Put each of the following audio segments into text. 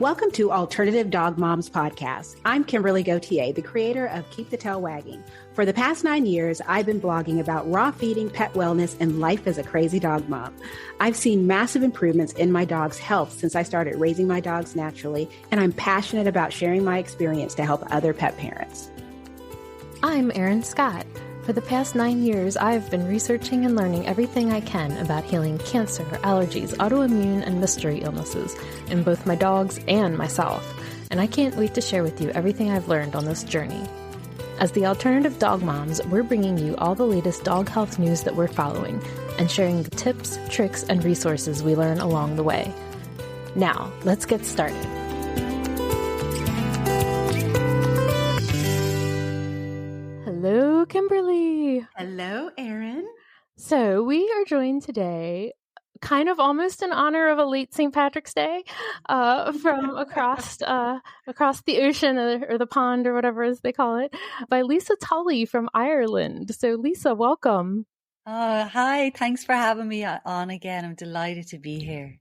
Welcome to Alternative Dog Moms Podcast. I'm Kimberly Gauthier, the creator of Keep the Tail Wagging. For the past 9 years, I've been blogging about raw feeding, pet wellness, and life as a crazy dog mom. I've seen massive improvements in my dog's health since I started raising my dogs naturally, and I'm passionate about sharing my experience to help other pet parents. I'm Erin Scott. For the past 9 years, I've been researching and learning everything I can about healing cancer, allergies, autoimmune, and mystery illnesses in both my dogs and myself. And I can't wait to share with you everything I've learned on this journey. As the Alternative Dog Moms, we're bringing you all the latest dog health news that we're following and sharing the tips, tricks, and resources we learn along the way. Now, let's get started. Hello, Kimberly. Hello, Erin. So we are joined today, kind of almost in honor of a late St. Patrick's Day, from across the ocean or the pond or whatever as they call it, by Lisa Tully from Ireland. So Lisa, welcome. Hi. Thanks for having me on again. I'm delighted to be here.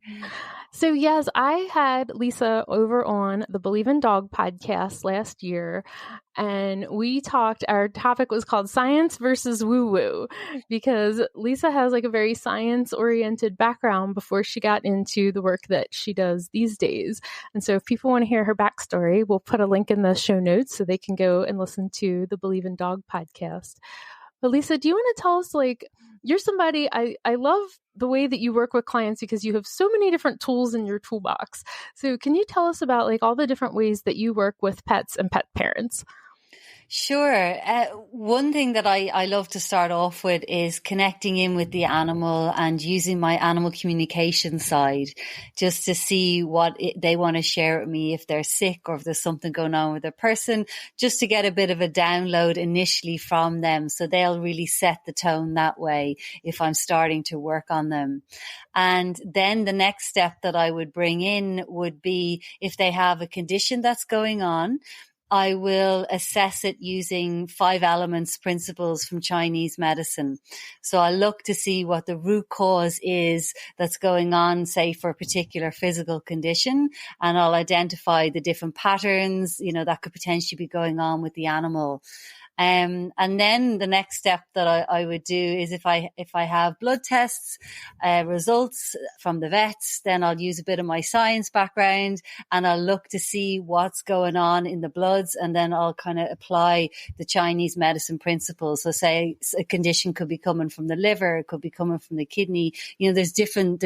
So yes, I had Lisa over on the Believe in Dog podcast last year, and we talked, our topic was called Science versus Woo-Woo, because Lisa has like a very science-oriented background before she got into the work that she does these days. And so if people want to hear her backstory, we'll put a link in the show notes so they can go and listen to the Believe in Dog podcast. But Lisa, do you want to tell us, like, you're somebody, I love the way that you work with clients because you have so many different tools in your toolbox. So can you tell us about like all the different ways that you work with pets and pet parents? Sure. One thing that I love to start off with is connecting in with the animal and using my animal communication side just to see what they want to share with me, if they're sick or if there's something going on with their person, just to get a bit of a download initially from them. So they'll really set the tone that way if I'm starting to work on them. And then the next step that I would bring in would be if they have a condition that's going on, I will assess it using 5 elements principles from Chinese medicine. So I look to see what the root cause is that's going on, say, for a particular physical condition, and I'll identify the different patterns, that could potentially be going on with the animal. And then the next step that I would do is if I have blood tests, results from the vets, then I'll use a bit of my science background and I'll look to see what's going on in the bloods, and then I'll kind of apply the Chinese medicine principles. So say a condition could be coming from the liver, it could be coming from the kidney. There's different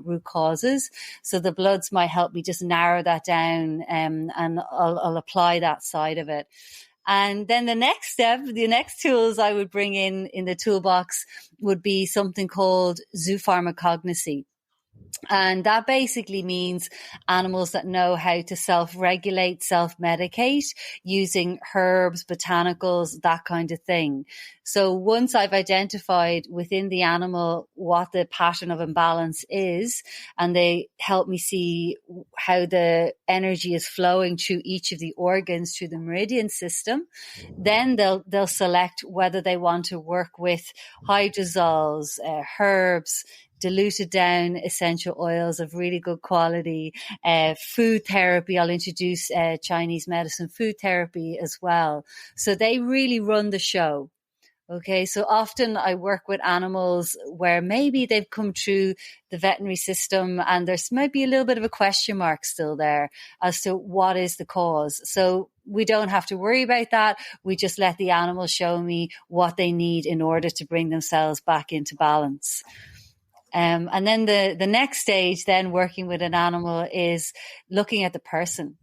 root causes. So the bloods might help me just narrow that down, and I'll apply that side of it. And then the next step, the next tools I would bring in the toolbox would be something called Zoopharmacognosy. And that basically means animals that know how to self-regulate, self-medicate using herbs, botanicals, that kind of thing. So once I've identified within the animal what the pattern of imbalance is, and they help me see how the energy is flowing through each of the organs, through the meridian system, then they'll select whether they want to work with hydrosols, herbs, diluted down essential oils of really good quality, food therapy. I'll introduce Chinese medicine food therapy as well. So they really run the show. Okay, so often I work with animals where maybe they've come through the veterinary system and there's maybe a little bit of a question mark still there as to what is the cause. So we don't have to worry about that. We just let the animal show me what they need in order to bring themselves back into balance. And then the next stage, then working with an animal, is looking at the person.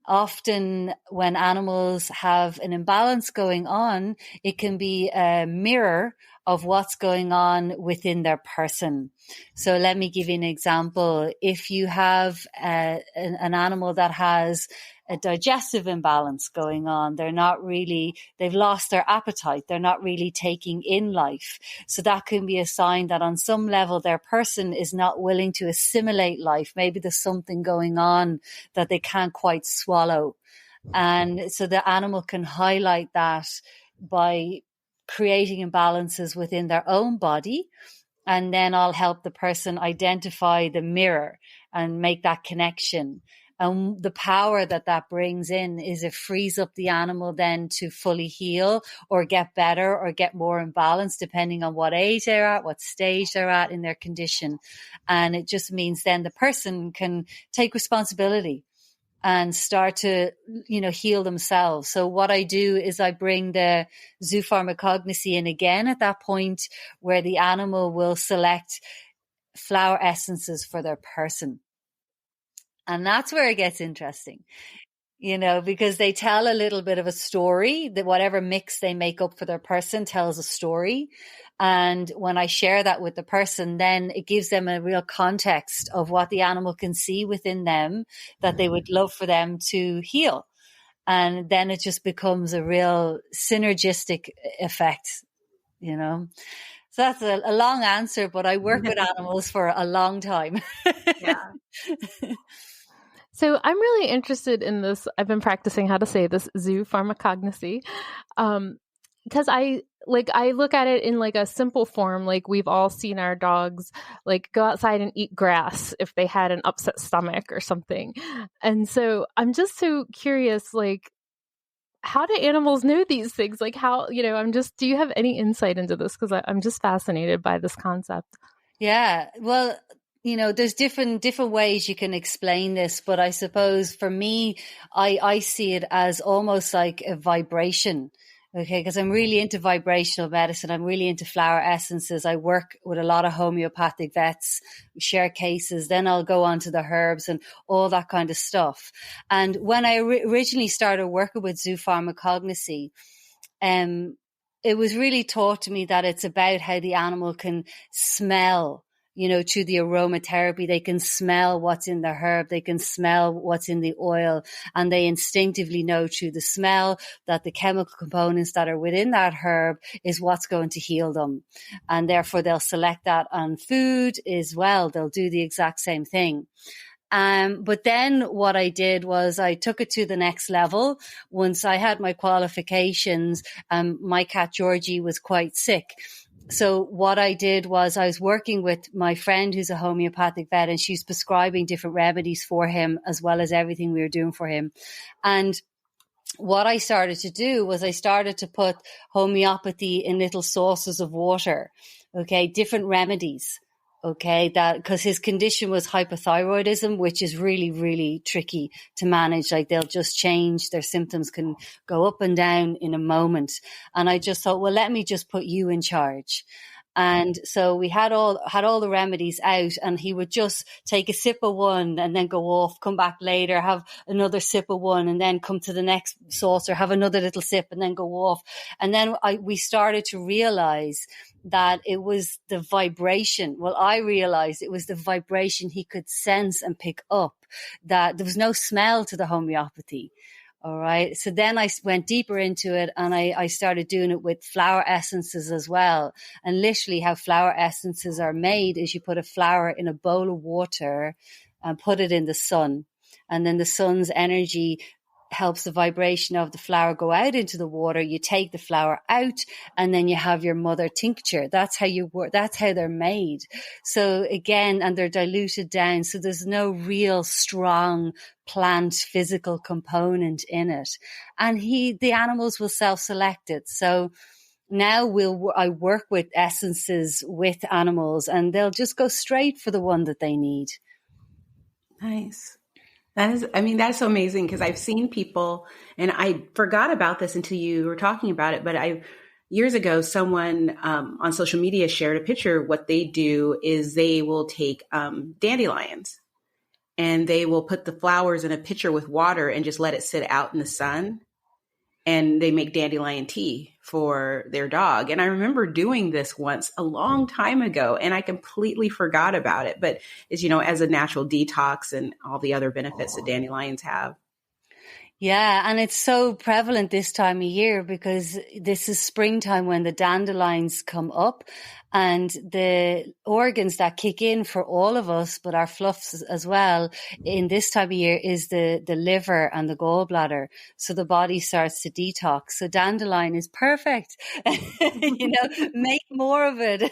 Often when animals have an imbalance going on, it can be a mirror of what's going on within their person. So let me give you an example. If you have an animal that has a digestive imbalance going on, they've lost their appetite. They're not really taking in life. So that can be a sign that on some level their person is not willing to assimilate life. Maybe there's something going on that they can't quite swallow. And so the animal can highlight that by creating imbalances within their own body. And then I'll help the person identify the mirror and make that connection. And the power that brings in is it frees up the animal then to fully heal or get better or get more in balance, depending on what age they're at, what stage they're at in their condition. And it just means then the person can take responsibility and start to, heal themselves. So what I do is I bring the Zoopharmacognosy in again at that point where the animal will select flower essences for their person. And that's where it gets interesting, because they tell a little bit of a story, that whatever mix they make up for their person tells a story. And when I share that with the person, then it gives them a real context of what the animal can see within them that they would love for them to heal. And then it just becomes a real synergistic effect, So that's a long answer, but I work with animals for a long time. Yeah. So I'm really interested in this. I've been practicing how to say this, Zoopharmacognosy, because I look at it in like a simple form. Like we've all seen our dogs like go outside and eat grass if they had an upset stomach or something. And so I'm just so curious, like, how do animals know these things? Like how, do you have any insight into this? Because I'm just fascinated by this concept. Yeah, well, there's different ways you can explain this, but I suppose for me, I see it as almost like a vibration. Okay, because I'm really into vibrational medicine. I'm really into flower essences. I work with a lot of homeopathic vets, share cases. Then I'll go on to the herbs and all that kind of stuff. And when I originally started working with Zoopharmacognosy, it was really taught to me that it's about how the animal can smell, through the aromatherapy. They can smell what's in the herb. They can smell what's in the oil. And they instinctively know through the smell that the chemical components that are within that herb is what's going to heal them. And therefore they'll select that on food as well. They'll do the exact same thing. But then what I did was I took it to the next level. Once I had my qualifications, my cat Georgie was quite sick. So what I did was I was working with my friend who's a homeopathic vet, and she's prescribing different remedies for him as well as everything we were doing for him. And what I started to do was I started to put homeopathy in little saucers of water. Okay, different remedies. Okay, that because his condition was hypothyroidism, which is really, really tricky to manage. Like they'll just change, their symptoms can go up and down in a moment. And I just thought, well, let me just put you in charge. And so we had all the remedies out, and he would just take a sip of one and then go off, come back later, have another sip of one, and then come to the next saucer, have another little sip, and then go off. And then we started to realize that it was the vibration. Well, I realized it was the vibration he could sense and pick up, that there was no smell to the homeopathy. All right. So then I went deeper into it, and I started doing it with flower essences as well. And literally how flower essences are made is you put a flower in a bowl of water and put it in the sun. And then the sun's energy helps the vibration of the flower go out into the water. You take the flower out, and then you have your mother tincture. That's how you work. That's how they're made. So again, and they're diluted down. So there's no real strong plant physical component in it. And the animals will self-select it. So now I work with essences with animals, and they'll just go straight for the one that they need. Nice. That's so amazing, because I've seen people, and I forgot about this until you were talking about it, but years ago, someone on social media shared a picture. What they do is they will take dandelions, and they will put the flowers in a pitcher with water and just let it sit out in the sun. And they make dandelion tea for their dog. And I remember doing this once a long time ago, and I completely forgot about it. But as a natural detox and all the other benefits that dandelions have. Yeah, and it's so prevalent this time of year because this is springtime when the dandelions come up, and the organs that kick in for all of us, but our fluffs as well, in this time of year is the liver and the gallbladder. So the body starts to detox. So dandelion is perfect. Make more of it.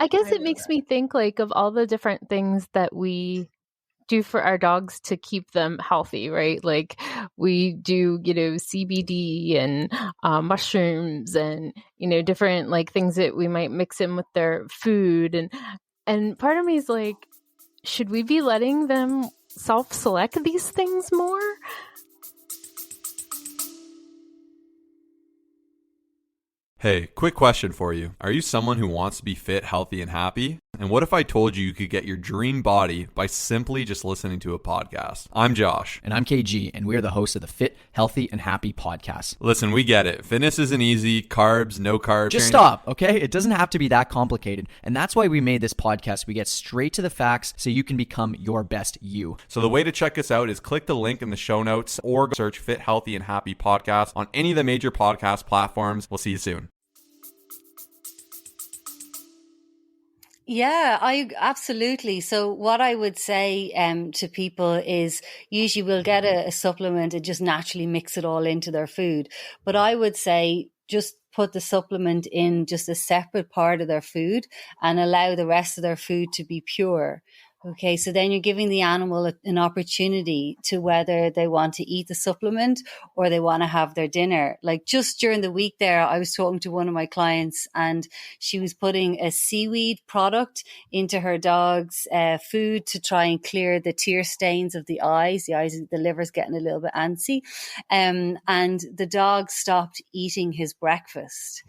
I guess it makes me think like of all the different things that we do for our dogs to keep them healthy, right? Like we do, CBD and mushrooms and, different like things that we might mix in with their food. And part of me is like, should we be letting them self-select these things more? Hey, quick question for you. Are you someone who wants to be fit, healthy, and happy? And what if I told you you could get your dream body by simply just listening to a podcast? I'm Josh. And I'm KG, and we're the hosts of the Fit, Healthy, and Happy podcast. Listen, we get it. Fitness isn't easy. Carbs, no carbs. Just stop, okay? It doesn't have to be that complicated. And that's why we made this podcast. We get straight to the facts so you can become your best you. So the way to check us out is click the link in the show notes or search Fit, Healthy, and Happy podcast on any of the major podcast platforms. We'll see you soon. Yeah, I absolutely. So what I would say to people is usually we'll get a supplement and just naturally mix it all into their food. But I would say just put the supplement in just a separate part of their food and allow the rest of their food to be pure. Okay, so then you're giving the animal an opportunity to whether they want to eat the supplement or they want to have their dinner. Like just during the week there, I was talking to one of my clients and she was putting a seaweed product into her dog's food to try and clear the tear stains of the eyes. The liver's getting a little bit antsy. And the dog stopped eating his breakfast.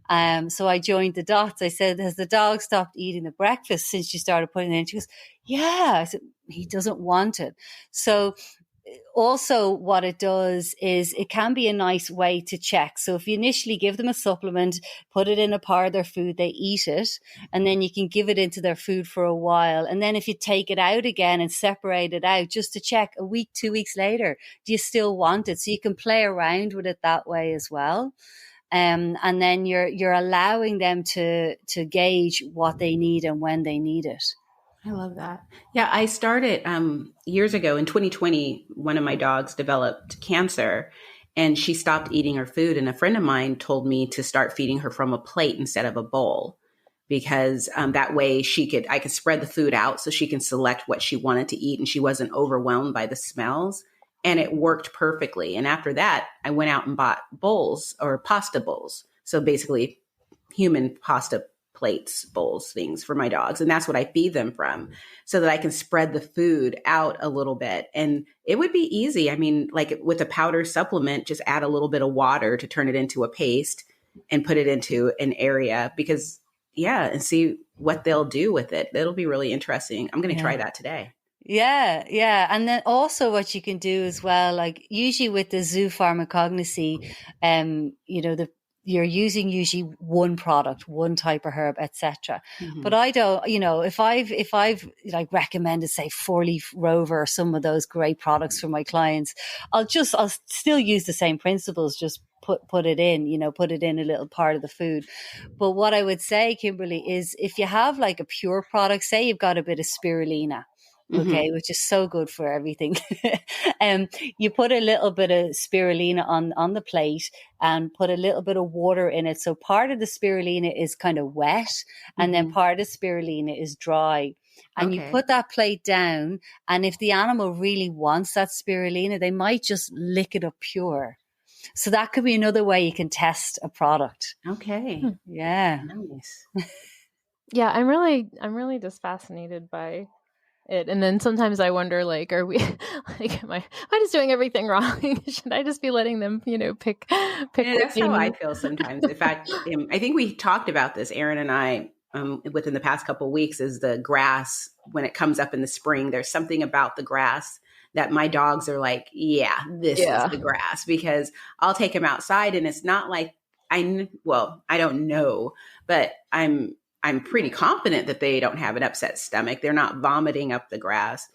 So I joined the dots. I said, has the dog stopped eating the breakfast since you started putting it in? She goes, yeah. I said, he doesn't want it. So also what it does is it can be a nice way to check. So if you initially give them a supplement, put it in a part of their food, they eat it, and then you can give it into their food for a while. And then if you take it out again and separate it out just to check a week, 2 weeks later, do you still want it? So you can play around with it that way as well. And then you're allowing them to gauge what they need and when they need it. I love that. Yeah, I started years ago in 2020. One of my dogs developed cancer and she stopped eating her food. And a friend of mine told me to start feeding her from a plate instead of a bowl, because that way I could spread the food out so she can select what she wanted to eat and she wasn't overwhelmed by the smells. And it worked perfectly. And after that, I went out and bought bowls or pasta bowls. So basically human pasta plates, bowls, things for my dogs. And that's what I feed them from so that I can spread the food out a little bit. And it would be easy. I mean, like with a powder supplement, just add a little bit of water to turn it into a paste and put it into an area and see what they'll do with it. It'll be really interesting. I'm going to try that today. Yeah. And then also what you can do as well, like usually with the Zoopharmacognosy, you're using usually one product, one type of herb, etc. Mm-hmm. But I don't, if I've like recommended, say, 4-leaf rover or some of those great products for my clients, I'll still use the same principles, just put it in, put it in a little part of the food. But what I would say, Kimberly, is if you have like a pure product, say you've got a bit of spirulina, okay, which is so good for everything. You put a little bit of spirulina on the plate and put a little bit of water in it. So part of the spirulina is kind of wet and then part of the spirulina is dry. And you put that plate down, and if the animal really wants that spirulina, they might just lick it up pure. So that could be another way you can test a product. Okay. Yeah. Nice. Yeah, I'm really just fascinated by it. And then sometimes I wonder, like, are we like, am I just doing everything wrong? Should I just be letting them, pick? That's how I feel sometimes. In fact, I think we talked about this, Erin and I, within the past couple of weeks, is the grass. When it comes up in the spring, there's something about the grass that my dogs are like, this is the grass, because I'll take them outside and it's not like I don't know, but I'm pretty confident that they don't have an upset stomach. They're not vomiting up the grass,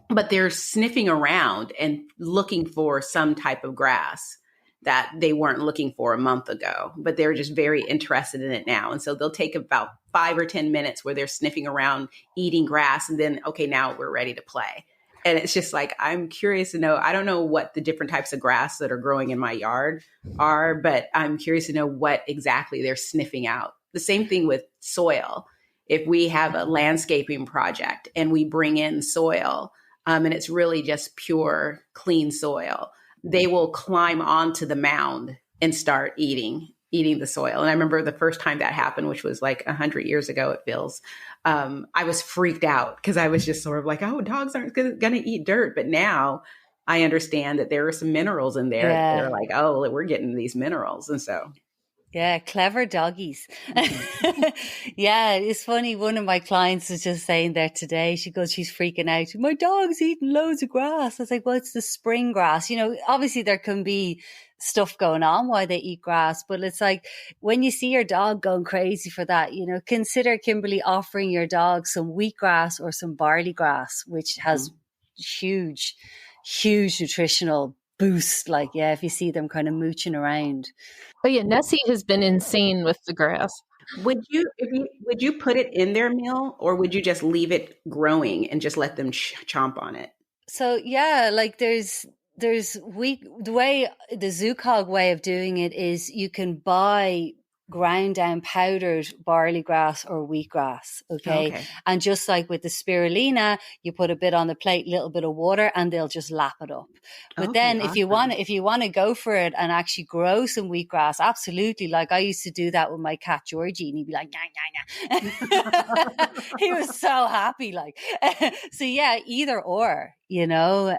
but they're sniffing around and looking for some type of grass that they weren't looking for a month ago, but they're just very interested in it now. And so they'll take about 5 or 10 minutes where they're sniffing around, eating grass, and then, okay, now we're ready to play. And it's just like, I'm curious to know, I don't know what the different types of grass that are growing in my yard are, but I'm curious to know what exactly they're sniffing out. The same thing with soil. if we have a landscaping project and we bring in soil, and it's really just pure, clean soil, they will climb onto the mound and start eating the soil. And I remember the first time that happened, which was like 100 years ago, it feels, I was freaked out because I was just sort of like, oh, dogs aren't going to eat dirt. But now I understand that there are some minerals in there. Yeah. They're like, oh, we're getting these minerals. And so. Yeah, clever doggies. Yeah, it's funny. One of my clients was just saying there today, she goes, she's freaking out. My dog's eating loads of grass. I was like, well, it's the spring grass. You know, obviously there can be stuff going on while they eat grass, but it's like when you see your dog going crazy for that, you know, consider, Kimberly, offering your dog some wheatgrass or some barley grass, which has huge nutritional boost. Like, yeah, if you see them kind of mooching around. Oh yeah, Nessie has been insane with the grass. Would you put it in their meal, or would you just leave it growing and just let them chomp on it? So yeah, like there's the way, the Zoocog way of doing it is you can buy ground down powdered barley grass or wheatgrass. Okay. And just like with the spirulina, you put a bit on the plate, little bit of water, and they'll just lap it up. But then if you want to go for it and actually grow some wheatgrass, absolutely. Like I used to do that with my cat Georgie, and he'd be like, nah, nah, nah. He was so happy. Like, so yeah, either or, you know,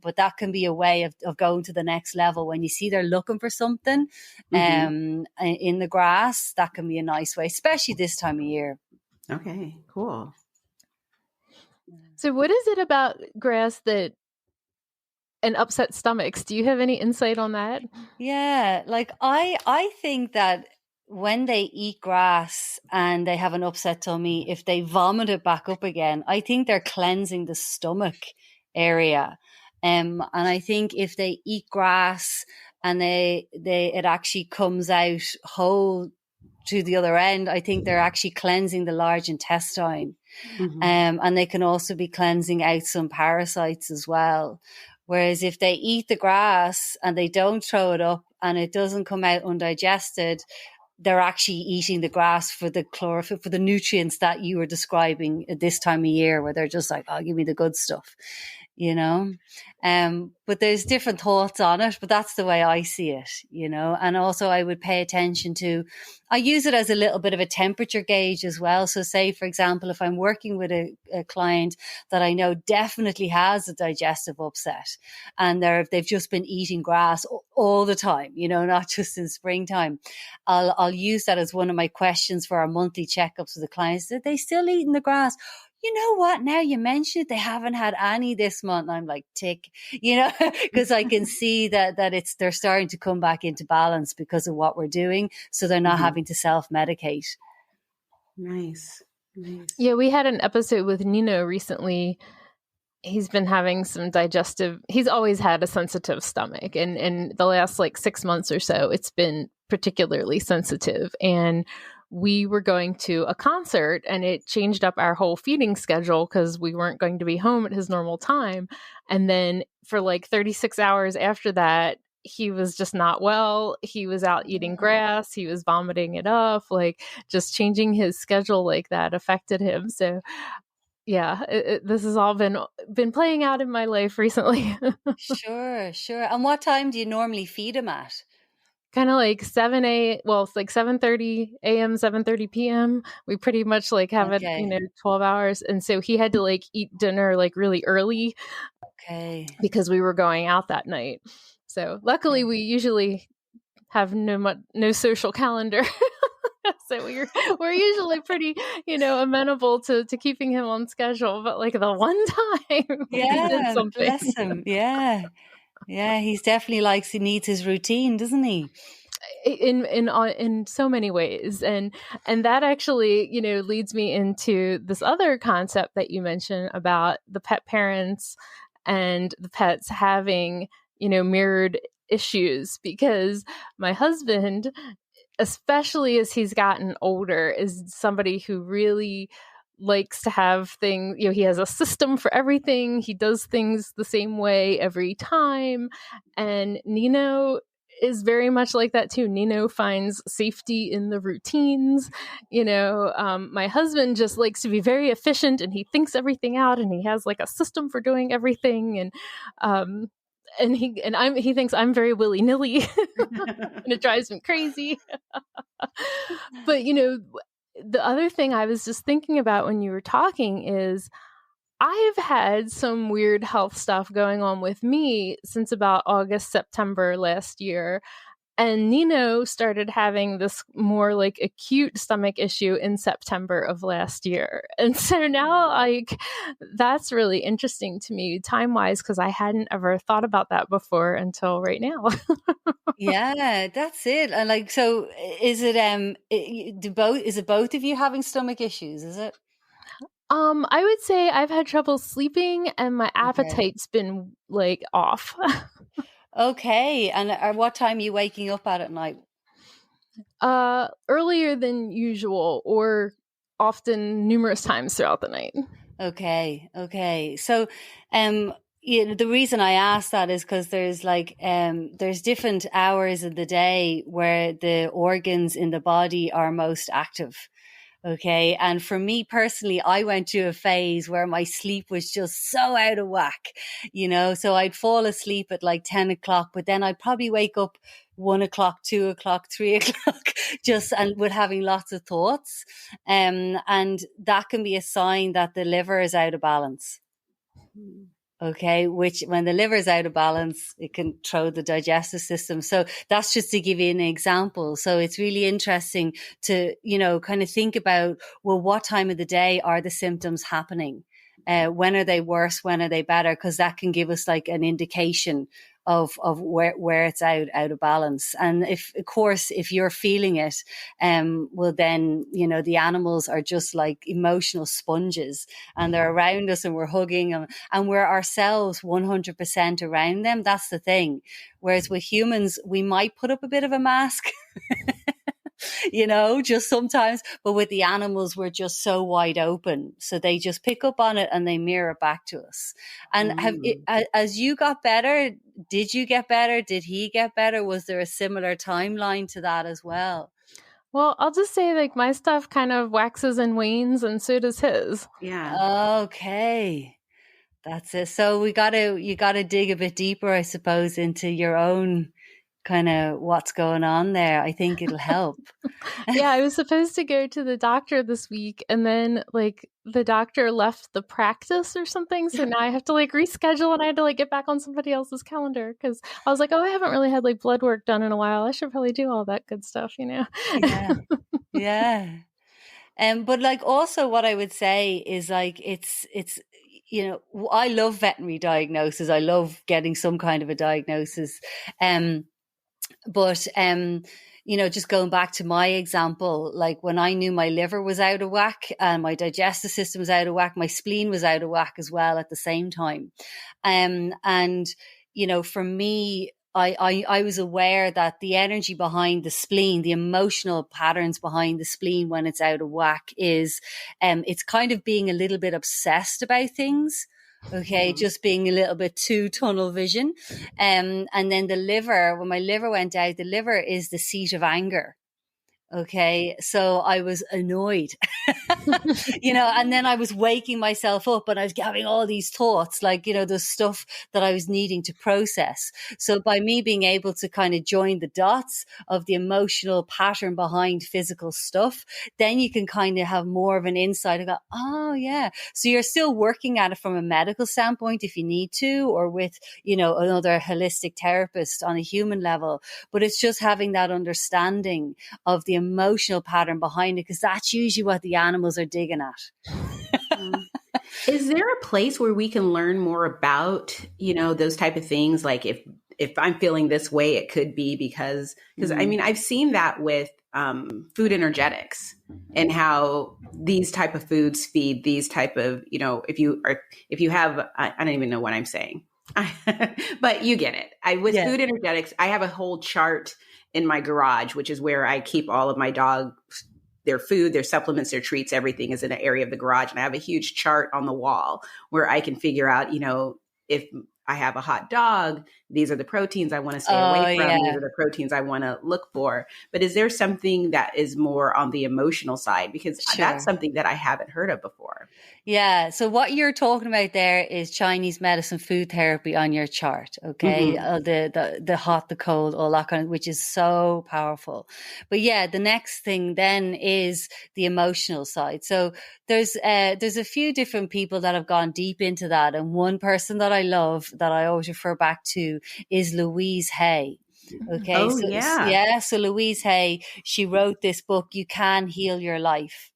but that can be a way of going to the next level. When you see they're looking for something, in the grass, that can be a nice way, especially this time of year. Okay, cool. So what is it about grass that and upset stomachs? Do you have any insight on that? Yeah, like I think that when they eat grass and they have an upset tummy, if they vomit it back up again, I think they're cleansing the stomach area. And I think if they eat grass and it actually comes out whole to the other end, I think they're actually cleansing the large intestine. And they can also be cleansing out some parasites as well. Whereas if they eat the grass and they don't throw it up and it doesn't come out undigested, they're actually eating the grass for the chlorophyll, for the nutrients that you were describing at this time of year, where they're just like, oh, give me the good stuff, you know? But there's different thoughts on it, but that's the way I see it, you know? And also I would pay attention to, I use it as a little bit of a temperature gauge as well. So say, for example, if I'm working with a client that I know definitely has a digestive upset and they've just been eating grass all the time, you know, not just in springtime, I'll use that as one of my questions for our monthly checkups with the clients. Are they still eating the grass? You know what? Now you mentioned it, they haven't had any this month. And I'm like, tick, you know, because I can see that they're starting to come back into balance because of what we're doing. So they're not having to self-medicate. Nice. Yeah, we had an episode with Nino recently. He's been having some he's always had a sensitive stomach. And the last like 6 months or so, it's been particularly sensitive. And we were going to a concert and it changed up our whole feeding schedule because we weren't going to be home at his normal time. And then for like 36 hours after that, he was just not well. He was out eating grass. He was vomiting it up. Like just changing his schedule like that affected him. So yeah, this has all been playing out in my life recently. Sure. And what time do you normally feed him at? Kind of like 7:30 a.m., 7:30 p.m. We pretty much like have it, 12 hours. And so he had to like eat dinner like really early. Okay. Because we were going out that night. So luckily we usually have no social calendar. So we're usually pretty, amenable to keeping him on schedule. But like the one time he did something. Bless him. Yeah. Yeah, he's definitely he needs his routine, doesn't he? In so many ways, and that actually leads me into this other concept that you mentioned about the pet parents and the pets having mirrored issues, because my husband, especially as he's gotten older, is somebody who really likes to have things, he has a system for everything. He does things the same way every time. And Nino is very much like that too. Nino finds safety in the routines. My husband just likes to be very efficient, and he thinks everything out, and he has like a system for doing everything. And he thinks I'm very willy-nilly and it drives him crazy. But the other thing I was just thinking about when you were talking is I've had some weird health stuff going on with me since about August, September last year. And Nino started having this more like acute stomach issue in September of last year. And so now, like, that's really interesting to me time-wise, because I hadn't ever thought about that before until right now. Yeah, that's it. And like, so is it both of you having stomach issues? Is it? I would say I've had trouble sleeping, and my appetite's been like off. Okay. And at what time are you waking up at night? Earlier than usual, or often numerous times throughout the night. Okay. So, the reason I ask that is because there's different hours of the day where the organs in the body are most active. Okay. And for me personally, I went through a phase where my sleep was just so out of whack, so I'd fall asleep at like 10 o'clock, but then I'd probably wake up 1 o'clock, 2 o'clock, 3 o'clock, and with having lots of thoughts. And that can be a sign that the liver is out of balance. Okay, which when the liver is out of balance, it can throw the digestive system. So that's just to give you an example. So it's really interesting to, kind of think about, well, what time of the day are the symptoms happening? When are they worse? When are they better? Because that can give us like an indication of where it's out of balance. And if you're feeling it, well then, the animals are just like emotional sponges, and they're around us, and we're hugging them, and we're ourselves 100% around them. That's the thing. Whereas with humans, we might put up a bit of a mask, just sometimes, but with the animals, we're just so wide open. So they just pick up on it and they mirror back to us. And as you got better, did you get better? Did he get better? Was there a similar timeline to that as well? Well, I'll just say like my stuff kind of waxes and wanes, and so does his. Yeah. Okay. That's it. So you gotta dig a bit deeper, I suppose, into your own kind of what's going on there. I think it'll help. Yeah, I was supposed to go to the doctor this week, and then like the doctor left the practice or something, so now I have to like reschedule, and I had to like get back on somebody else's calendar because I was like, oh, I haven't really had like blood work done in a while. I should probably do all that good stuff, Yeah. But like also what I would say is like it's I love veterinary diagnosis. I love getting some kind of a diagnosis. But just going back to my example, like when I knew my liver was out of whack and my digestive system was out of whack, my spleen was out of whack as well at the same time. For me, I was aware that the energy behind the spleen, the emotional patterns behind the spleen when it's out of whack is, it's kind of being a little bit obsessed about things. Okay, just being a little bit too tunnel vision. And then the liver, when my liver went out, the liver is the seat of anger. Okay, so I was annoyed, and then I was waking myself up and I was having all these thoughts, like, the stuff that I was needing to process. So by me being able to kind of join the dots of the emotional pattern behind physical stuff, then you can kind of have more of an insight and go, oh yeah. So you're still working at it from a medical standpoint if you need to, or with, another holistic therapist on a human level, but it's just having that understanding of the emotional pattern behind it, because that's usually what the animals are digging at. Is there a place where we can learn more about, those type of things? Like if I'm feeling this way, it could be because I mean, I've seen that with food energetics and how these type of foods feed these type of, if you have, I don't even know what I'm saying, but you get it. With food energetics, I have a whole chart in my garage, which is where I keep all of my dogs, their food, their supplements, their treats, everything is in an area of the garage. And I have a huge chart on the wall where I can figure out, if I have a hot dog. These are the proteins I want to stay away from. Yeah. These are the proteins I want to look for. But is there something that is more on the emotional side? Because that's something that I haven't heard of before. Yeah. So what you're talking about there is Chinese medicine, food therapy on your chart. Okay. The hot, the cold, all that kind of, which is so powerful. But yeah, the next thing then is the emotional side. So there's a few different people that have gone deep into that. And one person that I love that I always refer back to is Louise Hay. Okay. Oh, so, yeah. Yeah. So Louise Hay, she wrote this book, You Can Heal Your Life.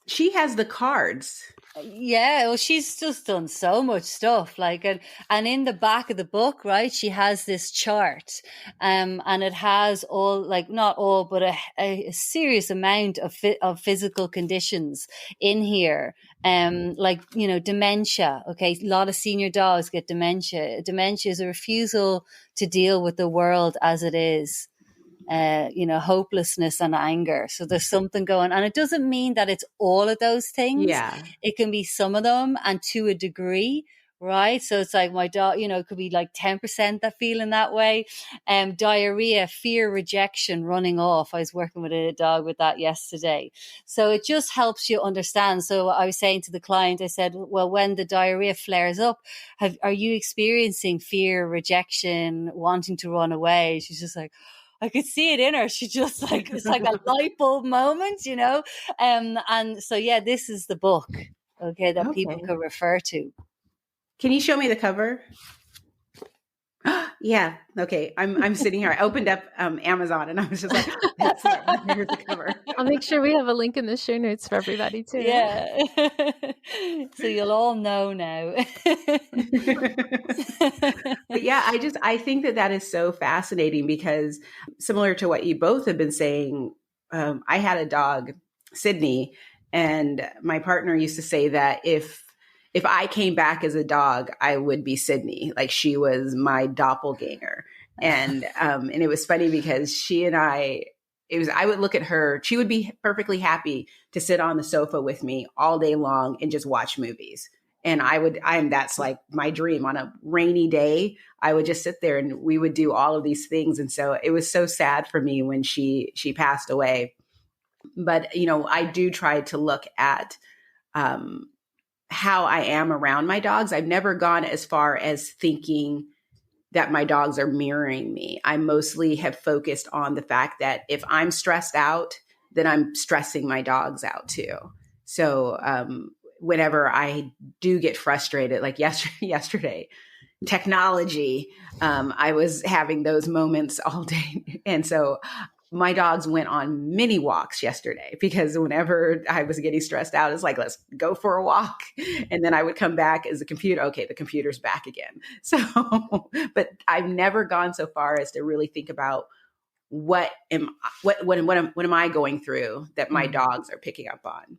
She has the cards. Yeah, well, she's just done so much stuff. Like, and in the back of the book, right, she has this chart, and it has all, like, not all, but a serious amount of physical conditions in here. Like, you know, dementia. Okay, a lot of senior dogs get dementia. Dementia is a refusal to deal with the world as it is. You know, hopelessness and anger. So there's something going, and it doesn't mean that it's all of those things. Yeah. It can be some of them and to a degree, right? So it's like my dog, you know, it could be like 10% that feeling that way. Diarrhea, fear, rejection, running off. I was working with a dog with that yesterday. So it just helps you understand. So I was saying to the client, I said, well, when the diarrhea flares up, are you experiencing fear, rejection, wanting to run away? She's just like, I could see it in her. She just like, it's like a light bulb moment, you know? And so, yeah, this is the book, okay, that people can refer to. Can you show me the cover? Yeah. Okay. I'm sitting here. I opened up Amazon and I was just like, that's it. Here's the cover. I'll make sure we have a link in the show notes for everybody too. Yeah. So you'll all know now. But yeah, I think that is so fascinating because similar to what you both have been saying, I had a dog, Sydney, and my partner used to say that if I came back as a dog, I would be Sydney. Like she was my doppelganger. And it was funny because she and I would look at her, she would be perfectly happy to sit on the sofa with me all day long and just watch movies. And that's like my dream. On a rainy day, I would just sit there and we would do all of these things. And so it was so sad for me when she passed away. But, you know, I do try to look at, how I am around my dogs. I've never gone as far as thinking that my dogs are mirroring me. I mostly have focused on the fact that if I'm stressed out, then I'm stressing my dogs out too. So whenever I do get frustrated, like yesterday, technology, I was having those moments all day. And so my dogs went on mini walks yesterday because whenever I was getting stressed out, it's like, let's go for a walk. And then I would come back as the computer. Okay, the computer's back again. So, but I've never gone so far as to really think about what am I going through that my dogs are picking up on.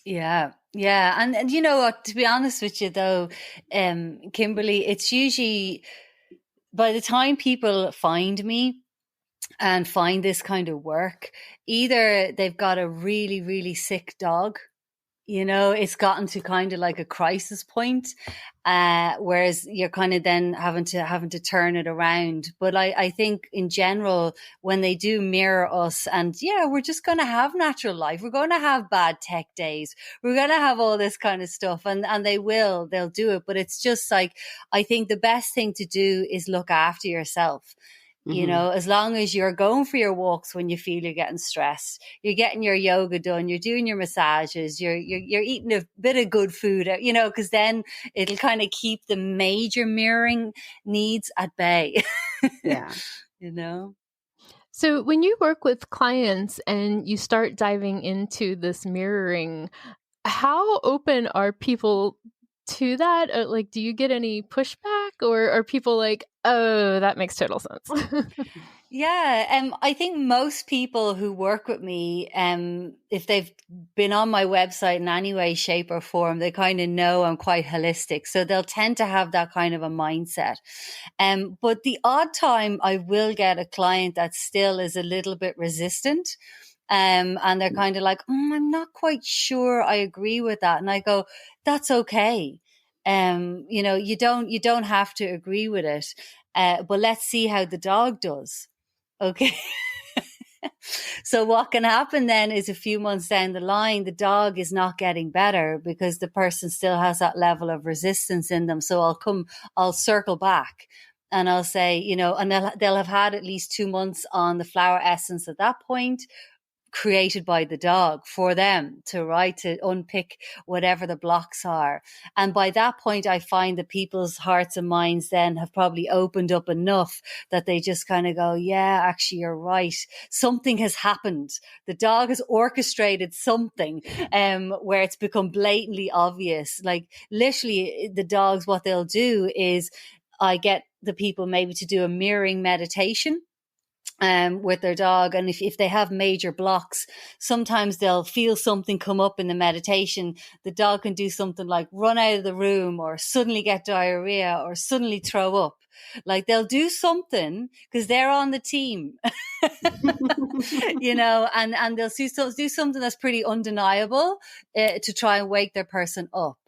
Yeah. Yeah. And you know what, to be honest with you though, Kimberly, it's usually by the time people find me, and find this kind of work, either they've got a really, really sick dog, you know, it's gotten to kind of like a crisis point, whereas you're kind of then having to turn it around. But I think in general, when they do mirror us, and yeah, we're just going to have natural life. We're going to have bad tech days. We're going to have all this kind of stuff, and they'll do it. But it's just like, I think the best thing to do is look after yourself. You know, as long as you're going for your walks when you feel you're getting stressed, you're getting your yoga done, you're doing your massages, you're eating a bit of good food, you know, because then it'll kind of keep the major mirroring needs at bay. Yeah. You know? So when you work with clients and you start diving into this mirroring, how open are people to that? Like, do you get any pushback, or are people like, oh, that makes total sense? Yeah, I think most people who work with me, if they've been on my website in any way, shape or form, they kind of know I'm quite holistic. So they'll tend to have that kind of a mindset. But the odd time I will get a client that still is a little bit resistant. And they're kind of like, I'm not quite sure I agree with that. And I go, that's okay. You don't have to agree with it. But let's see how the dog does. Okay. So what can happen then is a few months down the line, the dog is not getting better because the person still has that level of resistance in them. So I'll circle back and I'll say, and they'll have had at least 2 months on the flower essence at that point, created by the dog for them to unpick whatever the blocks are. And by that point, I find that people's hearts and minds then have probably opened up enough that they just kind of go, yeah, actually, you're right. Something has happened. The dog has orchestrated something where it's become blatantly obvious. Like literally the dogs, what they'll do is I get the people maybe to do a mirroring meditation with their dog. And if they have major blocks, sometimes they'll feel something come up in the meditation. The dog can do something like run out of the room or suddenly get diarrhea or suddenly throw up. Like they'll do something because they're on the team, and they'll do something that's pretty undeniable to try and wake their person up.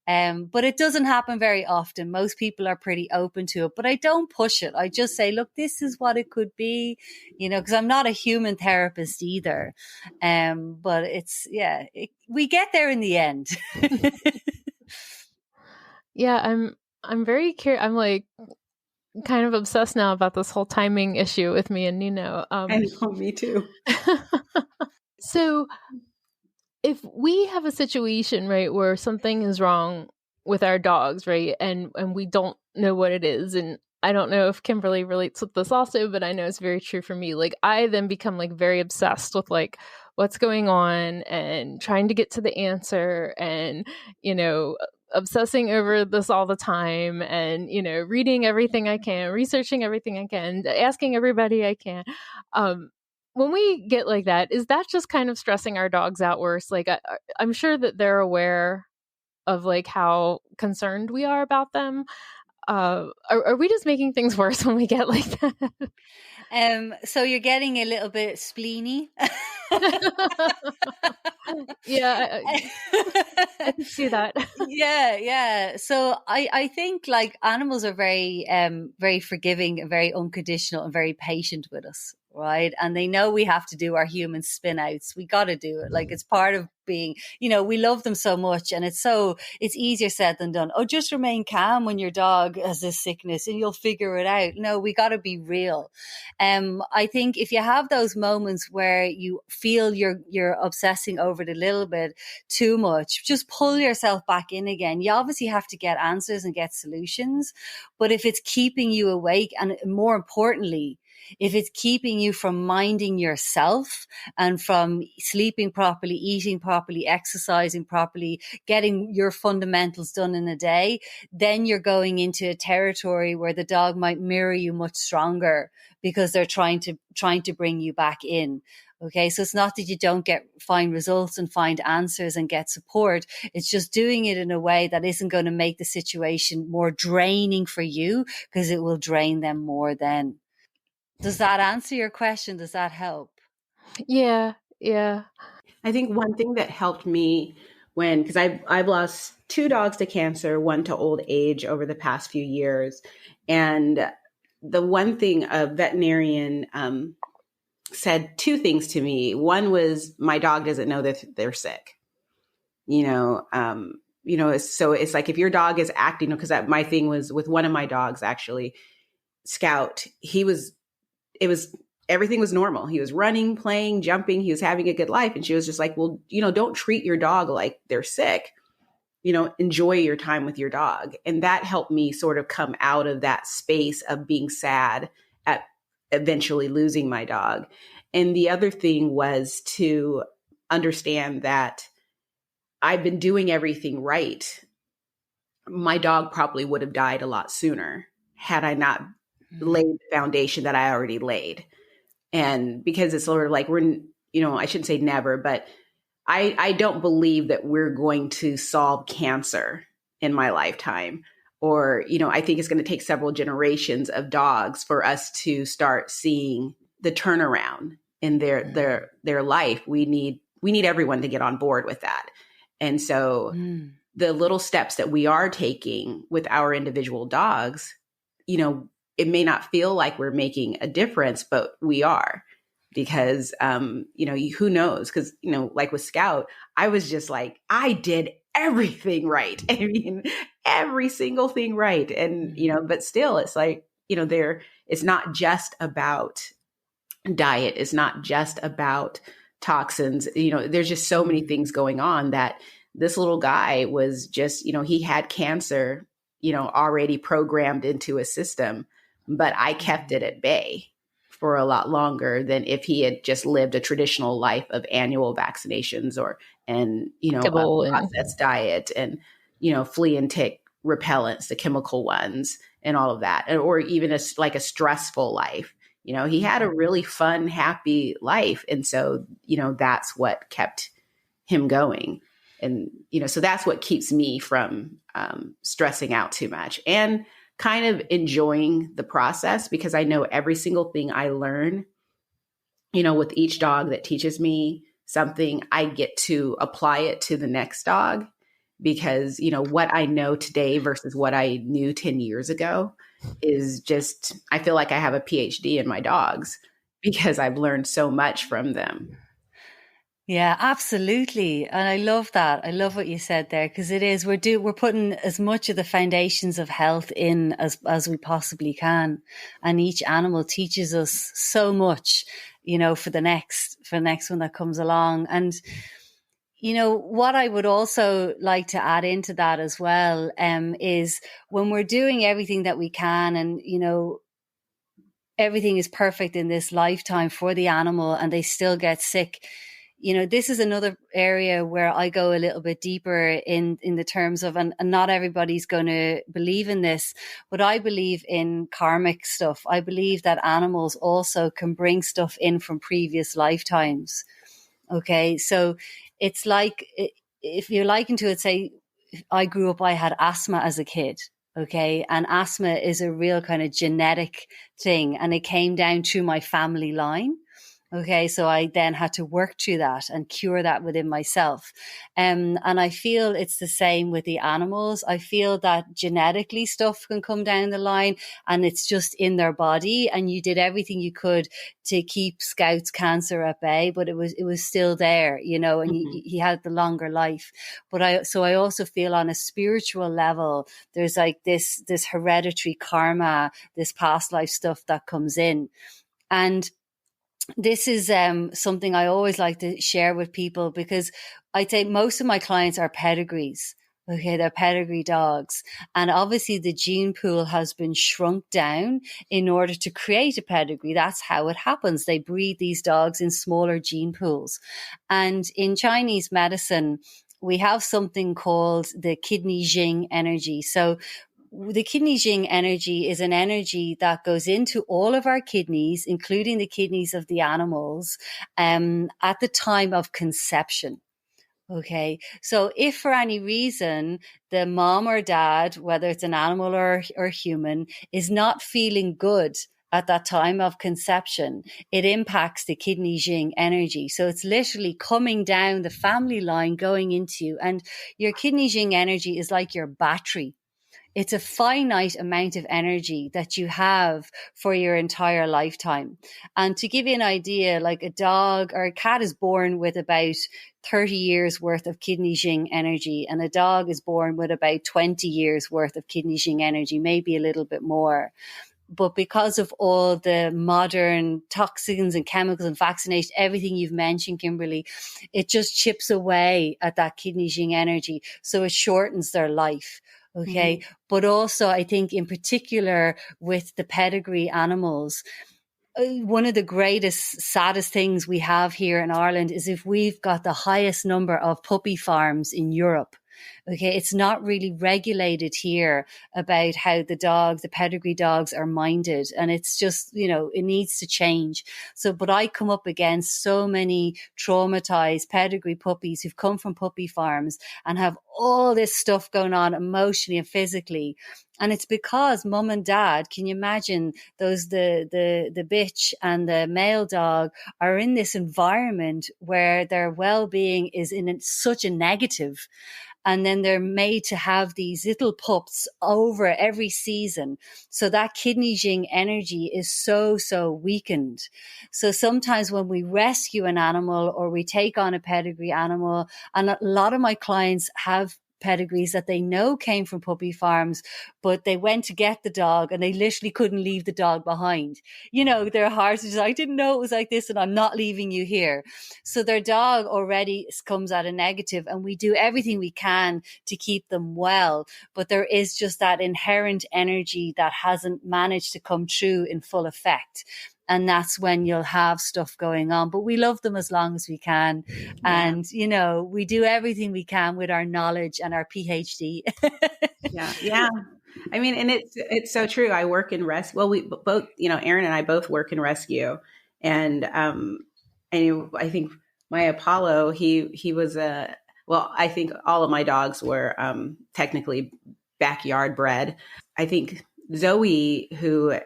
But it doesn't happen very often. Most people are pretty open to it, but I don't push it. I just say, look, this is what it could be, because I'm not a human therapist either. But we get there in the end. Yeah, I'm very curious. I'm like kind of obsessed now about this whole timing issue with me and Nino. I know, me too. So if we have a situation, right, where something is wrong with our dogs, right, and we don't know what it is, and I don't know if Kimberly relates with this also, but I know it's very true for me. Like I then become like very obsessed with like what's going on and trying to get to the answer and, obsessing over this all the time and, reading everything I can, researching everything I can, asking everybody I can. When we get like that, is that just kind of stressing our dogs out worse? Like I'm sure that they're aware of like how concerned we are about them. Are we just making things worse when we get like that? So you're getting a little bit spleeny. Yeah, I can see that. Yeah. So I think like animals are very, very forgiving and very unconditional and very patient with us. Right. And they know we have to do our human spin outs. We got to do it. Like it's part of being, we love them so much and it's easier said than done. Oh, just remain calm when your dog has this sickness and you'll figure it out. No, we got to be real. I think if you have those moments where you feel you're obsessing over it a little bit too much, just pull yourself back in again. You obviously have to get answers and get solutions, but if it's keeping you awake and more importantly, if it's keeping you from minding yourself and from sleeping properly, eating properly, exercising properly, getting your fundamentals done in a day, then you're going into a territory where the dog might mirror you much stronger because they're trying to bring you back in. Okay, so it's not that you don't find results and find answers and get support. It's just doing it in a way that isn't going to make the situation more draining for you because it will drain them more then. Does that answer your question? Does that help? Yeah. I think one thing that helped me because I've lost 2 dogs to cancer, 1 to old age over the past few years. And the one thing a veterinarian said 2 things to me. One was my dog doesn't know that they're sick. So it's like if your dog is acting, because my thing was with one of my dogs, actually, Scout, everything was normal. He was running, playing, jumping. He was having a good life. And she was just like, well, don't treat your dog like they're sick. Enjoy your time with your dog. And that helped me sort of come out of that space of being sad at eventually losing my dog. And the other thing was to understand that I've been doing everything right. My dog probably would have died a lot sooner had I not laid the foundation that I already laid. And because it's sort of like I shouldn't say never, but I don't believe that we're going to solve cancer in my lifetime. Or, I think it's going to take several generations of dogs for us to start seeing the turnaround in their life. We need everyone to get on board with that. And so the little steps that we are taking with our individual dogs, it may not feel like we're making a difference, but we are, because, who knows? Because, like with Scout, I was just like, I did everything right. I mean, every single thing right. And, but still it's like, it's not just about diet. It's not just about toxins. There's just so many things going on that this little guy was just, he had cancer, already programmed into his system, but I kept it at bay for a lot longer than if he had just lived a traditional life of annual vaccinations a processed diet and, flea and tick repellents, the chemical ones and all of that, or even a stressful life. He had a really fun, happy life. And so, that's what kept him going. And, so that's what keeps me from stressing out too much and kind of enjoying the process, because I know every single thing I learn, with each dog that teaches me something, I get to apply it to the next dog, because, what I know today versus what I knew 10 years ago is just, I feel like I have a PhD in my dogs because I've learned so much from them. Yeah, absolutely. And I love that. I love what you said there, because it is, we're putting as much of the foundations of health in as we possibly can. And each animal teaches us so much, for the next one that comes along. And, what I would also like to add into that as well, is when we're doing everything that we can and, everything is perfect in this lifetime for the animal and they still get sick. This is another area where I go a little bit deeper in the terms of, and not everybody's going to believe in this, but I believe in karmic stuff. I believe that animals also can bring stuff in from previous lifetimes. Okay. So it's like, if you're likened to it, say, I grew up, I had asthma as a kid. Okay. And asthma is a real kind of genetic thing. And it came down to my family line. Okay, so I then had to work through that and cure that within myself. And I feel it's the same with the animals. I feel that genetically stuff can come down the line and it's just in their body, and you did everything you could to keep Scout's cancer at bay, but it was still there, and he had the longer life. But I also feel on a spiritual level, there's like this hereditary karma, this past life stuff that comes in. And this is something I always like to share with people, because I'd say most of my clients are pedigrees. Okay, they're pedigree dogs. And obviously the gene pool has been shrunk down in order to create a pedigree. That's how it happens. They breed these dogs in smaller gene pools. And in Chinese medicine, we have something called the kidney yin energy. So the kidney yin energy is an energy that goes into all of our kidneys, including the kidneys of the animals, at the time of conception. Okay. So if for any reason the mom or dad, whether it's an animal or human, is not feeling good at that time of conception, it impacts the kidney yin energy. So it's literally coming down the family line, going into you. And your kidney yin energy is like your battery. It's a finite amount of energy that you have for your entire lifetime. And to give you an idea, like a dog or a cat is born with about 30 years worth of kidney yin energy, and a dog is born with about 20 years worth of kidney yin energy, maybe a little bit more. But because of all the modern toxins and chemicals and vaccination, everything you've mentioned, Kimberly, it just chips away at that kidney yin energy. So it shortens their life. Okay. Mm-hmm. But also I think in particular with the pedigree animals, one of the greatest, saddest things we have here in Ireland is if we've got the highest number of puppy farms in Europe. Okay, it's not really regulated here about how the pedigree dogs are minded. And it's just, it needs to change. So, but I come up against so many traumatized pedigree puppies who've come from puppy farms and have all this stuff going on emotionally and physically. And it's because mum and dad, can you imagine the bitch and the male dog are in this environment where their well-being is in such a negative. And then they're made to have these little pups over every season. So that kidney yin energy is so weakened. So sometimes when we rescue an animal or we take on a pedigree animal, and a lot of my clients have pedigrees that they know came from puppy farms, but they went to get the dog and they literally couldn't leave the dog behind. You know, their hearts are just, I didn't know it was like this and I'm not leaving you here. So their dog already comes at a negative, and we do everything we can to keep them well. But there is just that inherent energy that hasn't managed to come true in full effect. And that's when you'll have stuff going on. But we love them as long as we can. Yeah. And, you know, we do everything we can with our knowledge and our PhD. Yeah. I mean, and it's so true. I work in rescue. Well, we both, you know, Erin and I both work in rescue. And I think my Apollo, he was I think all of my dogs were technically backyard bred. I think Zoe, who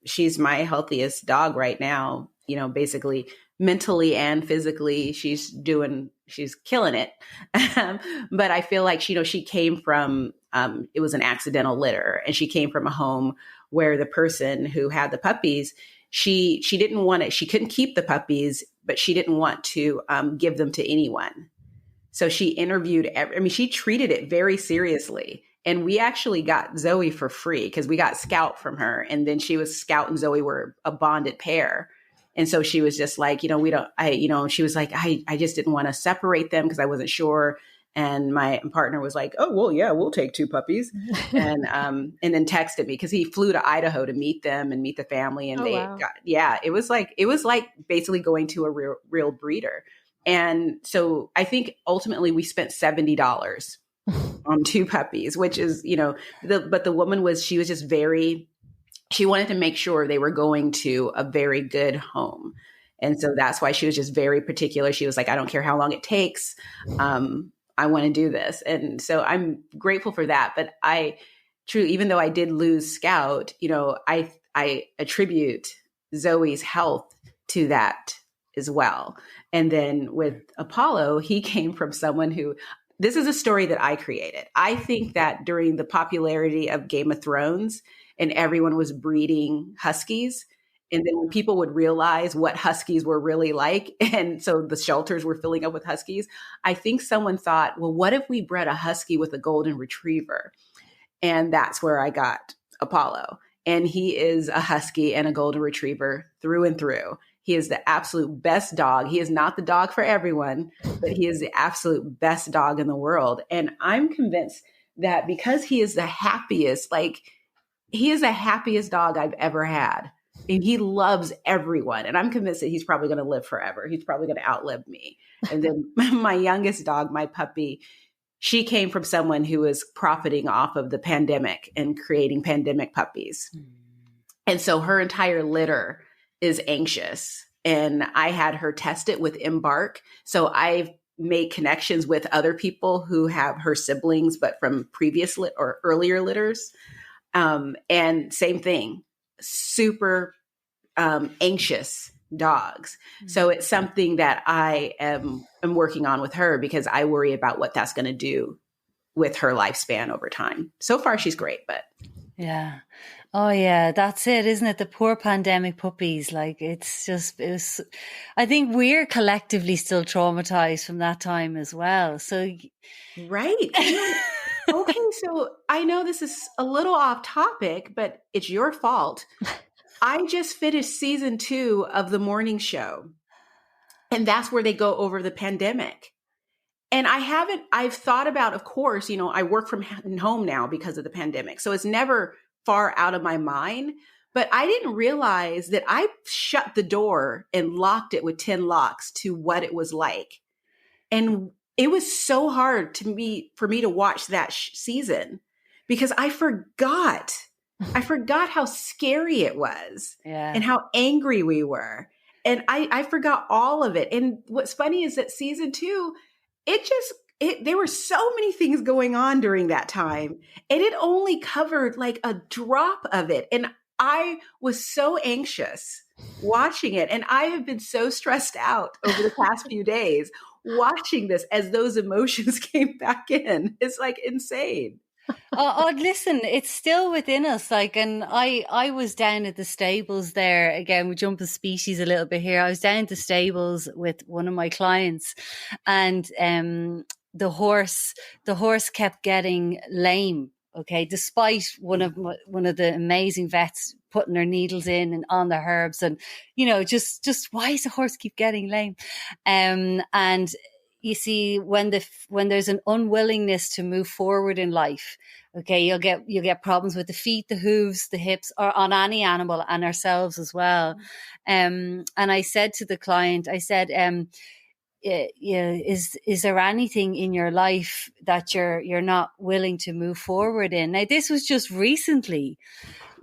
she's my healthiest dog right now, you know, basically mentally and physically, she's killing it. But I feel like, you know, she came from, it was an accidental litter, and she came from a home where the person who had the puppies, she didn't want it. She couldn't keep the puppies, but she didn't want to give them to anyone. So she interviewed, she treated it very seriously. And we actually got Zoe for free because we got Scout from her. And then Scout and Zoe were a bonded pair. And so she was just like, you know, she was like, I just didn't want to separate them because I wasn't sure. And my partner was like, oh, well, yeah, we'll take 2 puppies. And then texted me because he flew to Idaho to meet them and meet the family. And it was like basically going to a real breeder. And so I think ultimately we spent $70 on 2 puppies, which is, you know, but the woman she was just she wanted to make sure they were going to a very good home. And so that's why she was just very particular. She was like, I don't care how long it takes. I want to do this. And so I'm grateful for that. But even though I did lose Scout, you know, I attribute Zoe's health to that as well. And then with Apollo, he came from someone who, this is a story that I created. I think that during the popularity of Game of Thrones and everyone was breeding Huskies, and then when people would realize what Huskies were really like, and so the shelters were filling up with Huskies, I think someone thought, well, what if we bred a Husky with a golden retriever? And that's where I got Apollo. And he is a Husky and a golden retriever through and through. He is the absolute best dog. He is not the dog for everyone, but he is the absolute best dog in the world. And I'm convinced that because he is the happiest, he is the happiest dog I've ever had. And he loves everyone. And I'm convinced that he's probably going to live forever. He's probably going to outlive me. And then my youngest dog, my puppy, she came from someone who was profiting off of the pandemic and creating pandemic puppies. And so her entire litter is anxious. And I had her test it with Embark. So I've made connections with other people who have her siblings, but from previous or earlier litters. And same thing, super anxious dogs. So it's something that I am working on with her because I worry about what that's going to do with her lifespan over time. So far, she's great, but. Yeah. Oh yeah, that's it, isn't it? The poor pandemic puppies. I think we're collectively still traumatized from that time as well. So. Right. Okay. So I know this is a little off topic, but it's your fault. I just finished season 2 of the morning show, and that's where they go over the pandemic. And I've thought about, of course, you know, I work from home now because of the pandemic. So it's never far out of my mind, but I didn't realize that I shut the door and locked it with 10 locks to what it was like. And it was so hard for me to watch that season because I forgot how scary it was and how angry we were. And I forgot all of it. And what's funny is that season 2, there were so many things going on during that time, and it only covered like a drop of it. And I was so anxious watching it. And I have been so stressed out over the past few days watching this as those emotions came back in. It's like insane. Listen, it's still within us. Like, and I was down at the stables there. Again, we jump the species a little bit here. I was down at the stables with one of my clients, and the horse kept getting lame. Okay, despite one of the amazing vets putting their needles in and on the herbs, and just why does the horse keep getting lame? And you see, when there's an unwillingness to move forward in life, okay, you'll get problems with the feet, the hooves, the hips, or on any animal and ourselves as well. And I said to the client, I said, is there anything in your life that you're not willing to move forward in? Now, this was just recently.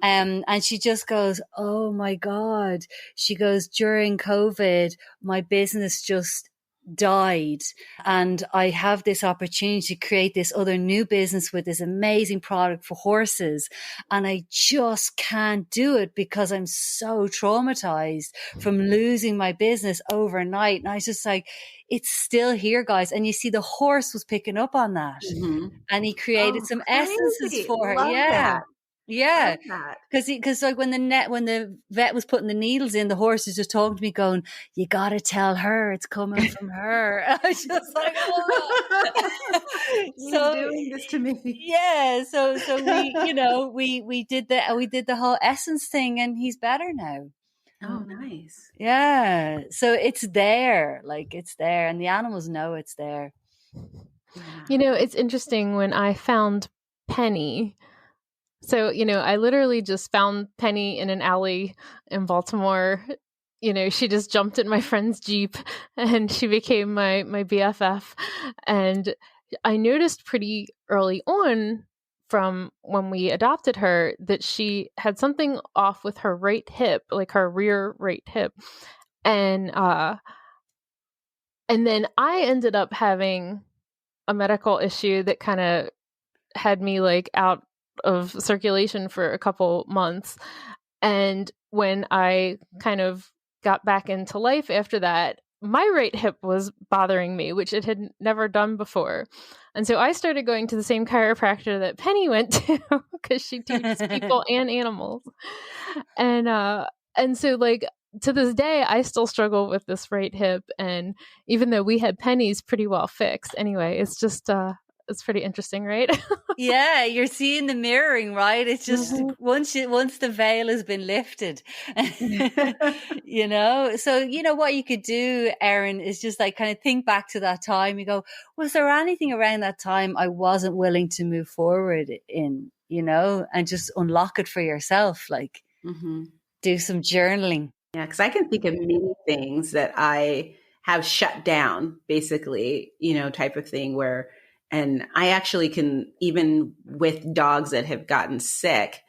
And she just goes, oh my God. She goes, during COVID, my business just died, and I have this opportunity to create this other new business with this amazing product for horses, and I just can't do it because I'm so traumatized from losing my business overnight. And I was just like, it's still here, guys. And you see, the horse was picking up on that, and he created some essences for her. Love that. Yeah, because like when the vet was putting the needles in, the horse was just talking to me, going, "You got to tell her it's coming from her." I was just like, "Oh, he's doing this to me." Yeah, so we we did the whole essence thing, and he's better now. Oh, nice. Yeah, so it's there, and the animals know it's there. It's interesting when I found Penny. So, I literally just found Penny in an alley in Baltimore. She just jumped in my friend's Jeep and she became my BFF. And I noticed pretty early on from when we adopted her that she had something off with her right hip, like her rear right hip. And then I ended up having a medical issue that kind of had me like out of circulation for a couple months. And when I kind of got back into life after that, my right hip was bothering me, which it had never done before. And so I started going to the same chiropractor that Penny went to because she teaches people and animals. And so like to this day, I still struggle with this right hip. And even though we had Penny's pretty well fixed, anyway, it's just it's pretty interesting, right? Yeah, you're seeing the mirroring, right? It's just once the veil has been lifted, So what you could do, Erin, is just like kind of think back to that time. You go, was there anything around that time I wasn't willing to move forward in? And just unlock it for yourself. Like, do some journaling. Yeah, because I can think of many things that I have shut down, basically, type of thing where. And I actually can, even with dogs that have gotten sick,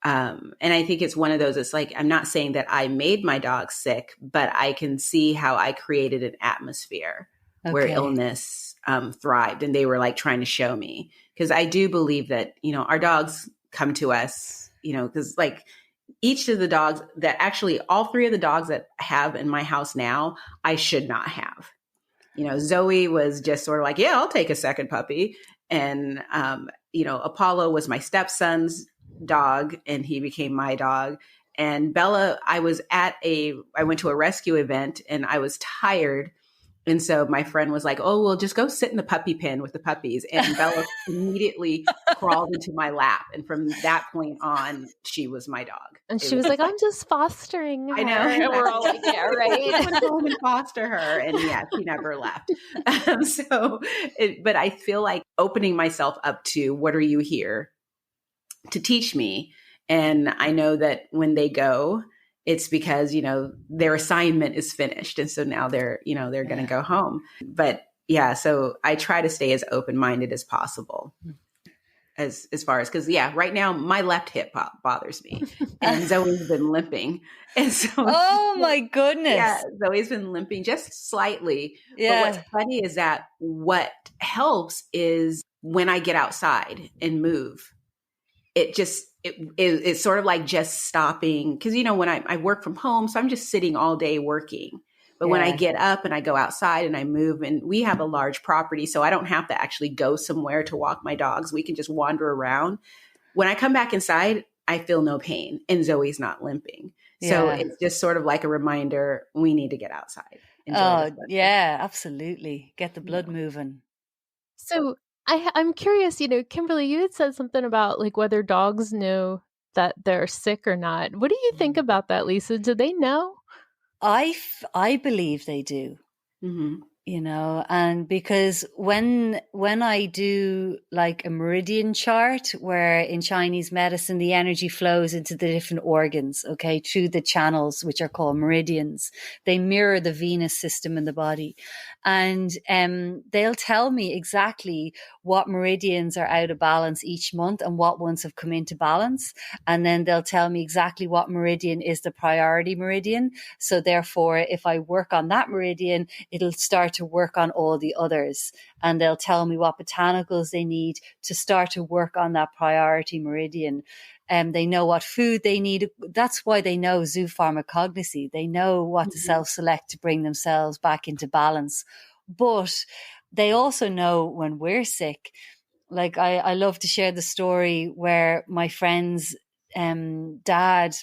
and I think it's one of those, it's like, I'm not saying that I made my dog sick, but I can see how I created an atmosphere where illness thrived. And they were like trying to show me, because I do believe that, our dogs come to us, because like each of the dogs that actually all three of the dogs that I have in my house now, I should not have. Zoe was just sort of like, yeah, I'll take a second puppy. And, Apollo was my stepson's dog and he became my dog. And Bella, I went to a rescue event and I was tired. And so my friend was like, oh, well, just go sit in the puppy pen with the puppies. And Bella immediately crawled into my lap. And from that point on, she was my dog. And she was like, I'm just fostering her. I know. And we're all like, yeah, right. I went home and foster her. And yeah, she never left. But I feel like opening myself up to, what are you here to teach me? And I know that when they go, it's because, their assignment is finished. And so now they're going to go home. But yeah, so I try to stay as open-minded as possible as far as, because right now my left hip bothers me and Zoe's been limping. And so, oh my goodness. Yeah, Zoe's been limping just slightly. Yeah. But what's funny is that what helps is when I get outside and move, it's sort of like just stopping. Because, when I work from home, so I'm just sitting all day working. But when I get up and I go outside and I move, and we have a large property, so I don't have to actually go somewhere to walk my dogs. We can just wander around. When I come back inside, I feel no pain and Zoe's not limping. So it's just sort of like a reminder, we need to get outside. Yeah, absolutely. Get the blood moving. So I'm curious, Kimberly, you had said something about like whether dogs know that they're sick or not. What do you think about that, Lisa? Do they know? I believe they do. Mm-hmm. And because when I do like a meridian chart, where in Chinese medicine, the energy flows into the different organs, okay, through the channels, which are called meridians, they mirror the venous system in the body. And they'll tell me exactly what meridians are out of balance each month and what ones have come into balance. And then they'll tell me exactly what meridian is the priority meridian. So therefore, if I work on that meridian, it'll start to work on all the others, and they'll tell me what botanicals they need to start to work on that priority meridian. They know what food they need. That's why they know Zoopharmacognosy. They know what to self-select to bring themselves back into balance. But they also know when we're sick. Like I love to share the story where my friend's dad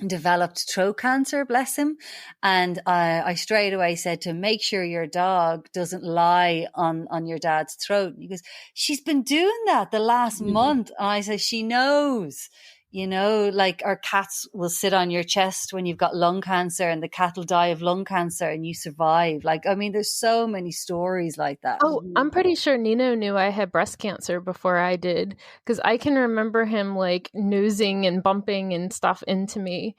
developed throat cancer, bless him. And I straight away said to him, make sure your dog doesn't lie on your dad's throat. He goes, she's been doing that the last month. And I said, she knows. Like our cats will sit on your chest when you've got lung cancer, and the cat will die of lung cancer and you survive. Like, I mean, there's so many stories like that. Oh, I'm pretty sure Nino knew I had breast cancer before I did, because I can remember him like nosing and bumping and stuff into me.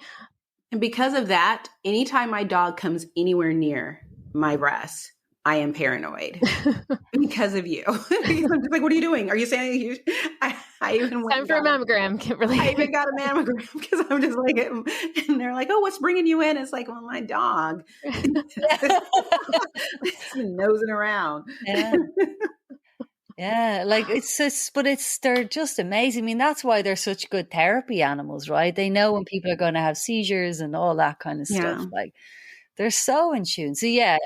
And because of that, anytime my dog comes anywhere near my breast, I am paranoid because of you. I'm just like, what are you doing? Are you saying I even went time for a mammogram, Kimberly? I even got a mammogram because I'm just like, and they're like, oh, what's bringing you in? It's like, well, my dog. It's been nosing around. Yeah, like they're just amazing. I mean, that's why they're such good therapy animals, right? They know when people are going to have seizures and all that kind of stuff. Like, they're so in tune. So yeah.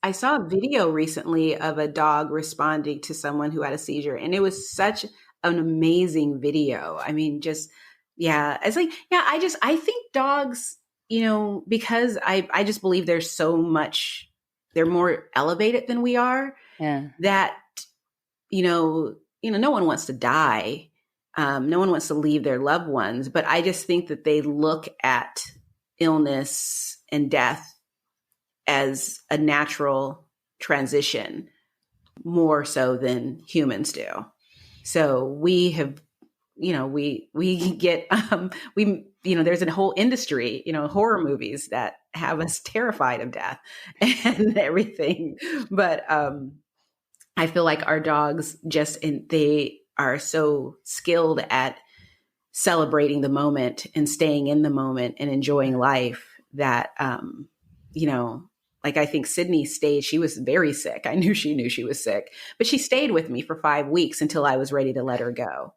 I saw a video recently of a dog responding to someone who had a seizure, and it was such an amazing video. I mean, it's like, I think dogs, because I just believe there's so much, they're more elevated than we are. Yeah. That, no one wants to die. No one wants to leave their loved ones, but I just think that they look at illness and death as a natural transition more so than humans do. So we have, we get, there's a whole industry, horror movies that have us terrified of death and everything. But I feel like our dogs they are so skilled at celebrating the moment and staying in the moment and enjoying life that, like I think Sydney stayed, she was very sick. I knew she was sick, but she stayed with me for 5 weeks until I was ready to let her go.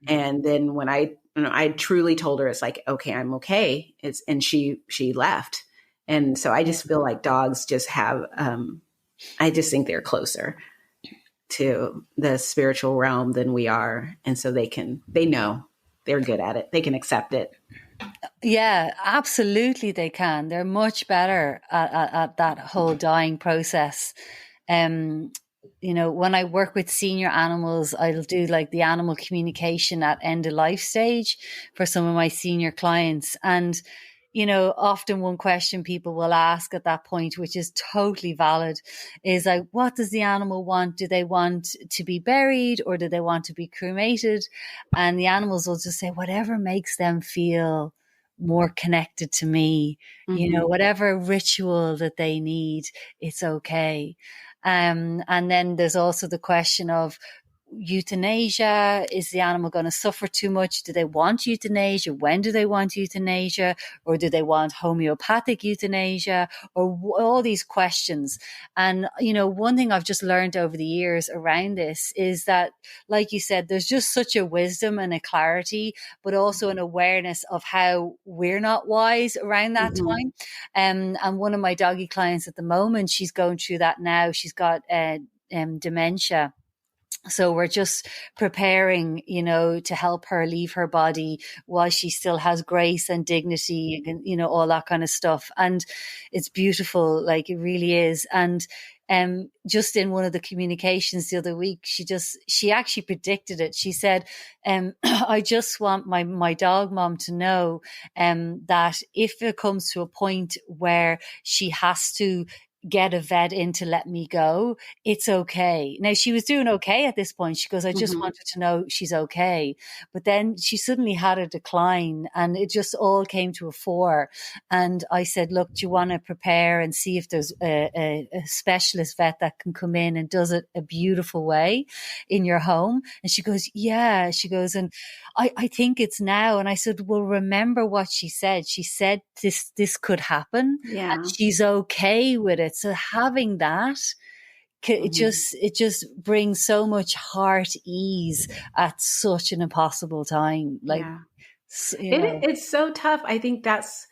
And then when I truly told her, it's like, okay, I'm okay. And she left. And so I just feel like dogs just have, I just think they're closer to the spiritual realm than we are. And so they know they're good at it. They can accept it. Yeah, absolutely they can. They're much better at that whole dying process. When I work with senior animals, I'll do like the animal communication at end of life stage for some of my senior clients. And, often one question people will ask at that point, which is totally valid, is like, what does the animal want? Do they want to be buried or do they want to be cremated? And the animals will just say, whatever makes them feel more connected to me, whatever ritual that they need, it's okay. And then there's also the question of, euthanasia? Is the animal going to suffer too much? Do they want euthanasia? When do they want euthanasia? Or do they want homeopathic euthanasia? Or all these questions. And, one thing I've just learned over the years around this is that, like you said, there's just such a wisdom and a clarity, but also an awareness of how we're not wise around that time. And one of my doggy clients at the moment, she's going through that now. She's got dementia. So we're just preparing, to help her leave her body while she still has grace and dignity and, all that kind of stuff. And it's beautiful, like it really is. And just in one of the communications the other week, she actually predicted it. She said, I just want my dog mom to know that if it comes to a point where she has to get a vet in to let me go, it's okay. Now, she was doing okay at this point. She goes, I just wanted to know she's okay. But then she suddenly had a decline and it just all came to a fore. And I said, look, do you want to prepare and see if there's a specialist vet that can come in and does it a beautiful way in your home? And she goes, yeah. She goes, and I think it's now. And I said, well, remember what she said. She said this could happen. Yeah. And she's okay with it. So having that, it just brings so much heart ease at such an impossible time. It's so tough. I think that's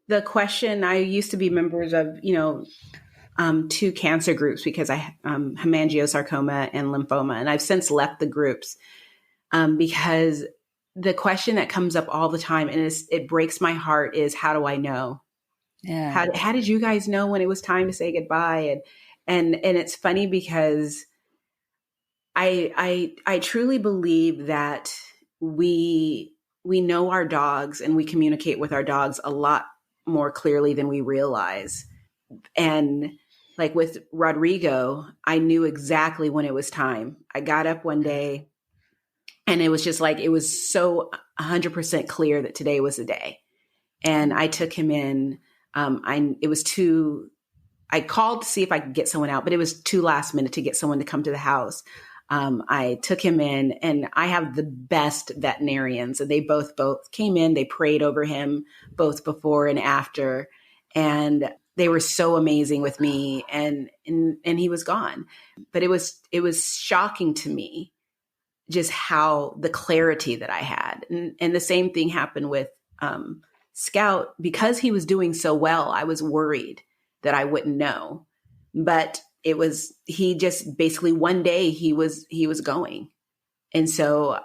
the question. I used to be members of, two cancer groups because I hemangiosarcoma and lymphoma, and I've since left the groups because the question that comes up all the time, and it breaks my heart, is how do I know? Yeah. How did you guys know when it was time to say goodbye? And it's funny because I truly believe that we know our dogs and we communicate with our dogs a lot more clearly than we realize. And like with Rodrigo, I knew exactly when it was time. I got up one day and it was just like, it was so 100% clear that today was the day. And I took him in. I called to see if I could get someone out, but it was too last minute to get someone to come to the house. I took him in, and I have the best veterinarians, and they both came in. They prayed over him both before and after, and they were so amazing with me. And he was gone, but it was shocking to me just how the clarity that I had, and the same thing happened with Scout. Because he was doing so well, I was worried that I wouldn't know, but he just basically one day he was going. And so,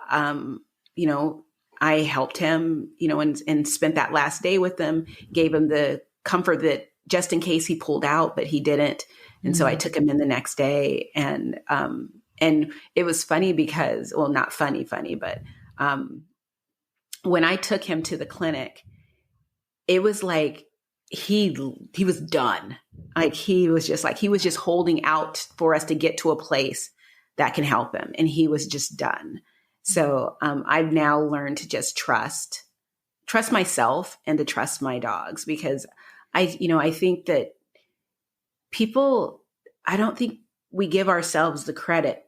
I helped him, and spent that last day with him, gave him the comfort that just in case he pulled out, but he didn't. And so I took him in the next day, and it was funny because, well, not funny, but when I took him to the clinic, it was like he was done. Like he was just holding out for us to get to a place that can help him, and he was just done. So I've now learned to just trust myself and to trust my dogs, because I think that I don't think we give ourselves the credit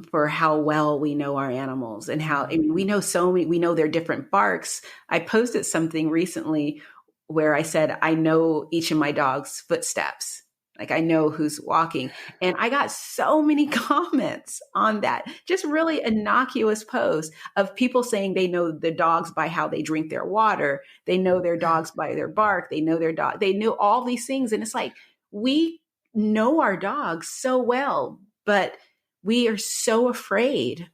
for how well we know our animals, and we know their different barks. I posted something recently where I said, I know each of my dog's footsteps. Like I know who's walking. And I got so many comments on that, just really innocuous posts of people saying they know the dogs by how they drink their water. They know their dogs by their bark. They know their dog. They knew all these things. And it's like, we know our dogs so well, but we are so afraid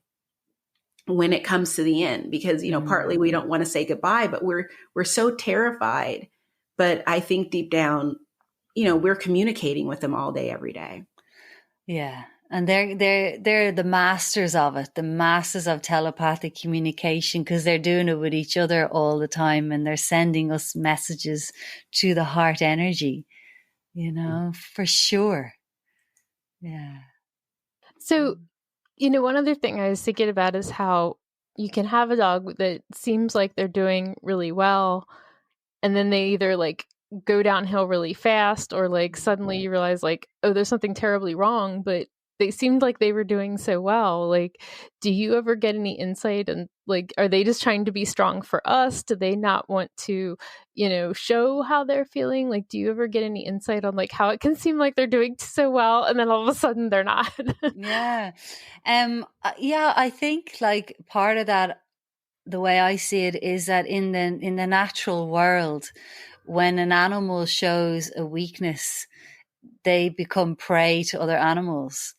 when it comes to the end, because, partly we don't want to say goodbye, but we're so terrified. But I think deep down, we're communicating with them all day, every day. Yeah. And they're the masters of it, the masters of telepathic communication, because they're doing it with each other all the time, and they're sending us messages to the heart energy, for sure. Yeah. So, one other thing I was thinking about is how you can have a dog that seems like they're doing really well, and then they either like go downhill really fast, or like suddenly you realize like, oh, there's something terribly wrong, but they seemed like they were doing so well. Like, do you ever get any insight? And like, are they just trying to be strong for us? Do they not want to, show how they're feeling? Like, do you ever get any insight on like how it can seem like they're doing so well and then all of a sudden they're not? Yeah. I think like part of that, the way I see it, is that in the natural world, when an animal shows a weakness, they become prey to other animals,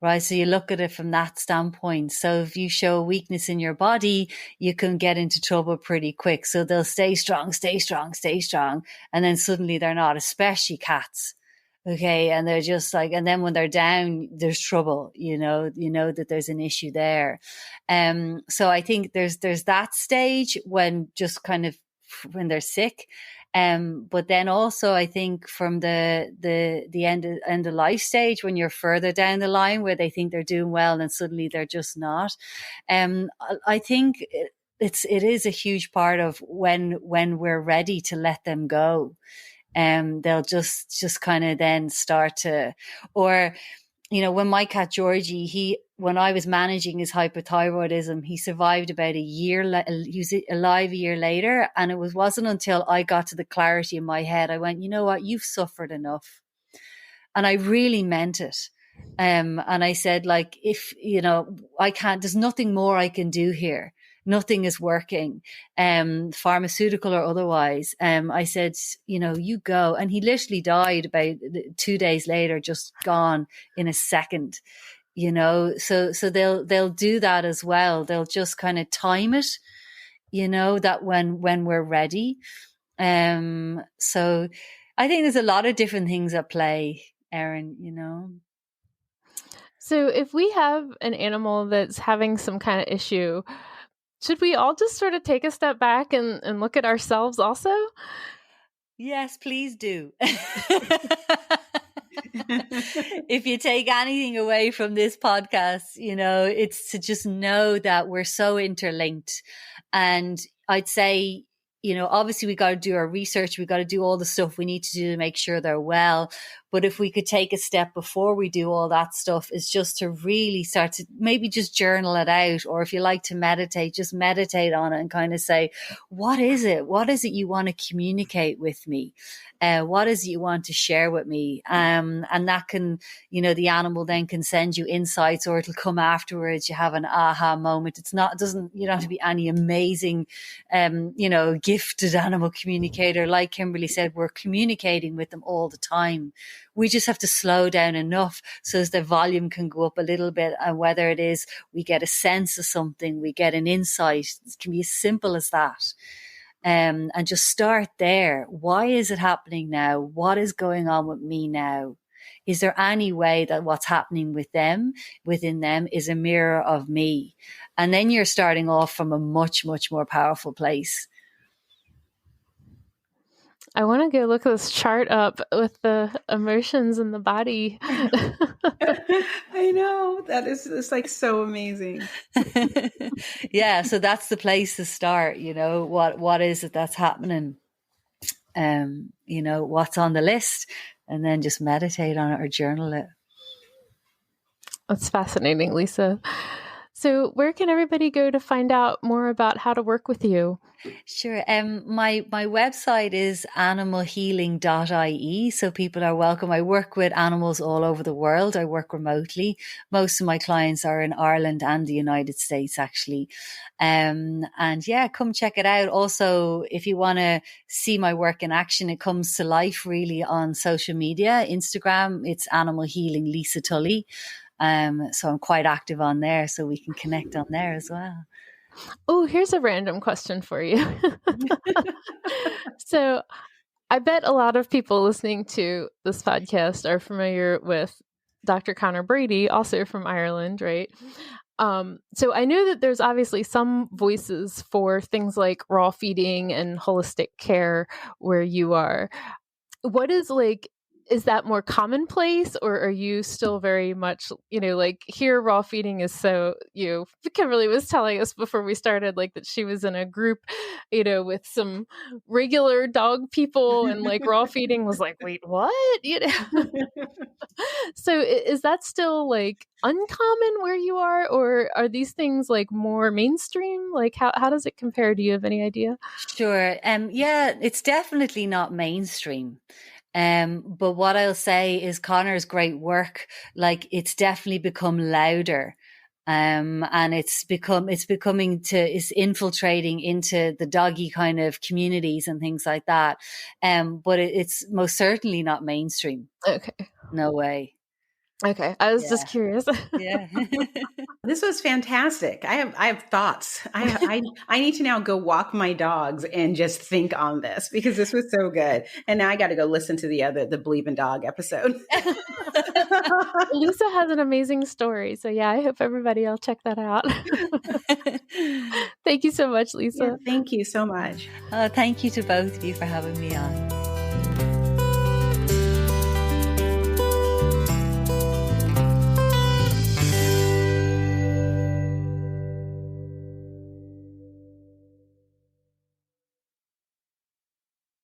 right? So you look at it from that standpoint. So if you show a weakness in your body, you can get into trouble pretty quick. So they'll stay strong, stay strong, stay strong. And then suddenly they're not, especially cats. Okay. And they're just like, and then when they're down, there's trouble, you know that there's an issue there. So I think there's that stage when just kind of when they're sick. But then also I think from the end of life stage, when you're further down the line where they think they're doing well and suddenly they're just not. I think it is a huge part of when we're ready to let them go. They'll just kind of then start to, or, when my cat Georgie, when I was managing his hypothyroidism, he survived about a year. He was alive a year later. And it wasn't until I got to the clarity in my head, I went, you know what, you've suffered enough. And I really meant it. And I said, like, if, I can't, there's nothing more I can do here. Nothing is working, pharmaceutical or otherwise. I said, you go. And he literally died about 2 days later, just gone in a second, so they'll do that as well. They'll just kind of time it, that when we're ready. So I think there's a lot of different things at play, Erin, So if we have an animal that's having some kind of issue, should we all just sort of take a step back and look at ourselves also? Yes, please do. If you take anything away from this podcast, it's to just know that we're so interlinked. And I'd say, obviously we got to do our research. We got to do all the stuff we need to do to make sure they're well. But if we could take a step before we do all that stuff, is just to really start to maybe just journal it out. Or if you like to meditate, just meditate on it and kind of say, what is it? What is it you want to communicate with me? What is it you want to share with me? And that can, the animal then can send you insights, or it'll come afterwards. You have an aha moment. You don't have to be any amazing, gifted animal communicator. Like Kimberly said, we're communicating with them all the time. We just have to slow down enough so as the volume can go up a little bit. And whether it is we get a sense of something, we get an insight, it can be as simple as that. And just start there. Why is it happening now? What is going on with me now? Is there any way that what's happening within them is a mirror of me? And then you're starting off from a much, much more powerful place. I want to go look this chart up with the emotions in the body. I know. It's like so amazing. Yeah. So that's the place to start. What is it that's happening? What's on the list, and then just meditate on it or journal it. That's fascinating, Lisa. So where can everybody go to find out more about how to work with you? Sure. My website is animalhealing.ie. So people are welcome. I work with animals all over the world. I work remotely. Most of my clients are in Ireland and the United States, actually. And yeah, come check it out. Also, if you want to see my work in action, it comes to life really on social media. Instagram, it's Animal Healing Lisa Tully. So I'm quite active on there, so we can connect on there as well. Oh, here's a random question for you. So I bet a lot of people listening to this podcast are familiar with Dr. Connor Brady, also from Ireland, right? So I know that there's obviously some voices for things like raw feeding and holistic care where you are. What is is that more commonplace, or are you still very much, like here raw feeding is so, Kimberly was telling us before we started, like that she was in a group, with some regular dog people, and like raw feeding was like, wait, what? So is that still like uncommon where you are, or are these things like more mainstream? Like how does it compare? Do you have any idea? Sure. Yeah, it's definitely not mainstream. But what I'll say is Connor's great work, like it's definitely become louder. And it's infiltrating into the doggy kind of communities and things like that. But it's most certainly not mainstream. Okay. No way. Okay. I was just curious. Yeah. This was fantastic. I have thoughts. I need to now go walk my dogs and just think on this, because this was so good. And now I got to go listen to the Believe in Dog episode. Lisa has an amazing story. So yeah, I hope everybody will check that out. Thank you so much, Lisa. Yeah, thank you so much. Thank you to both of you for having me on.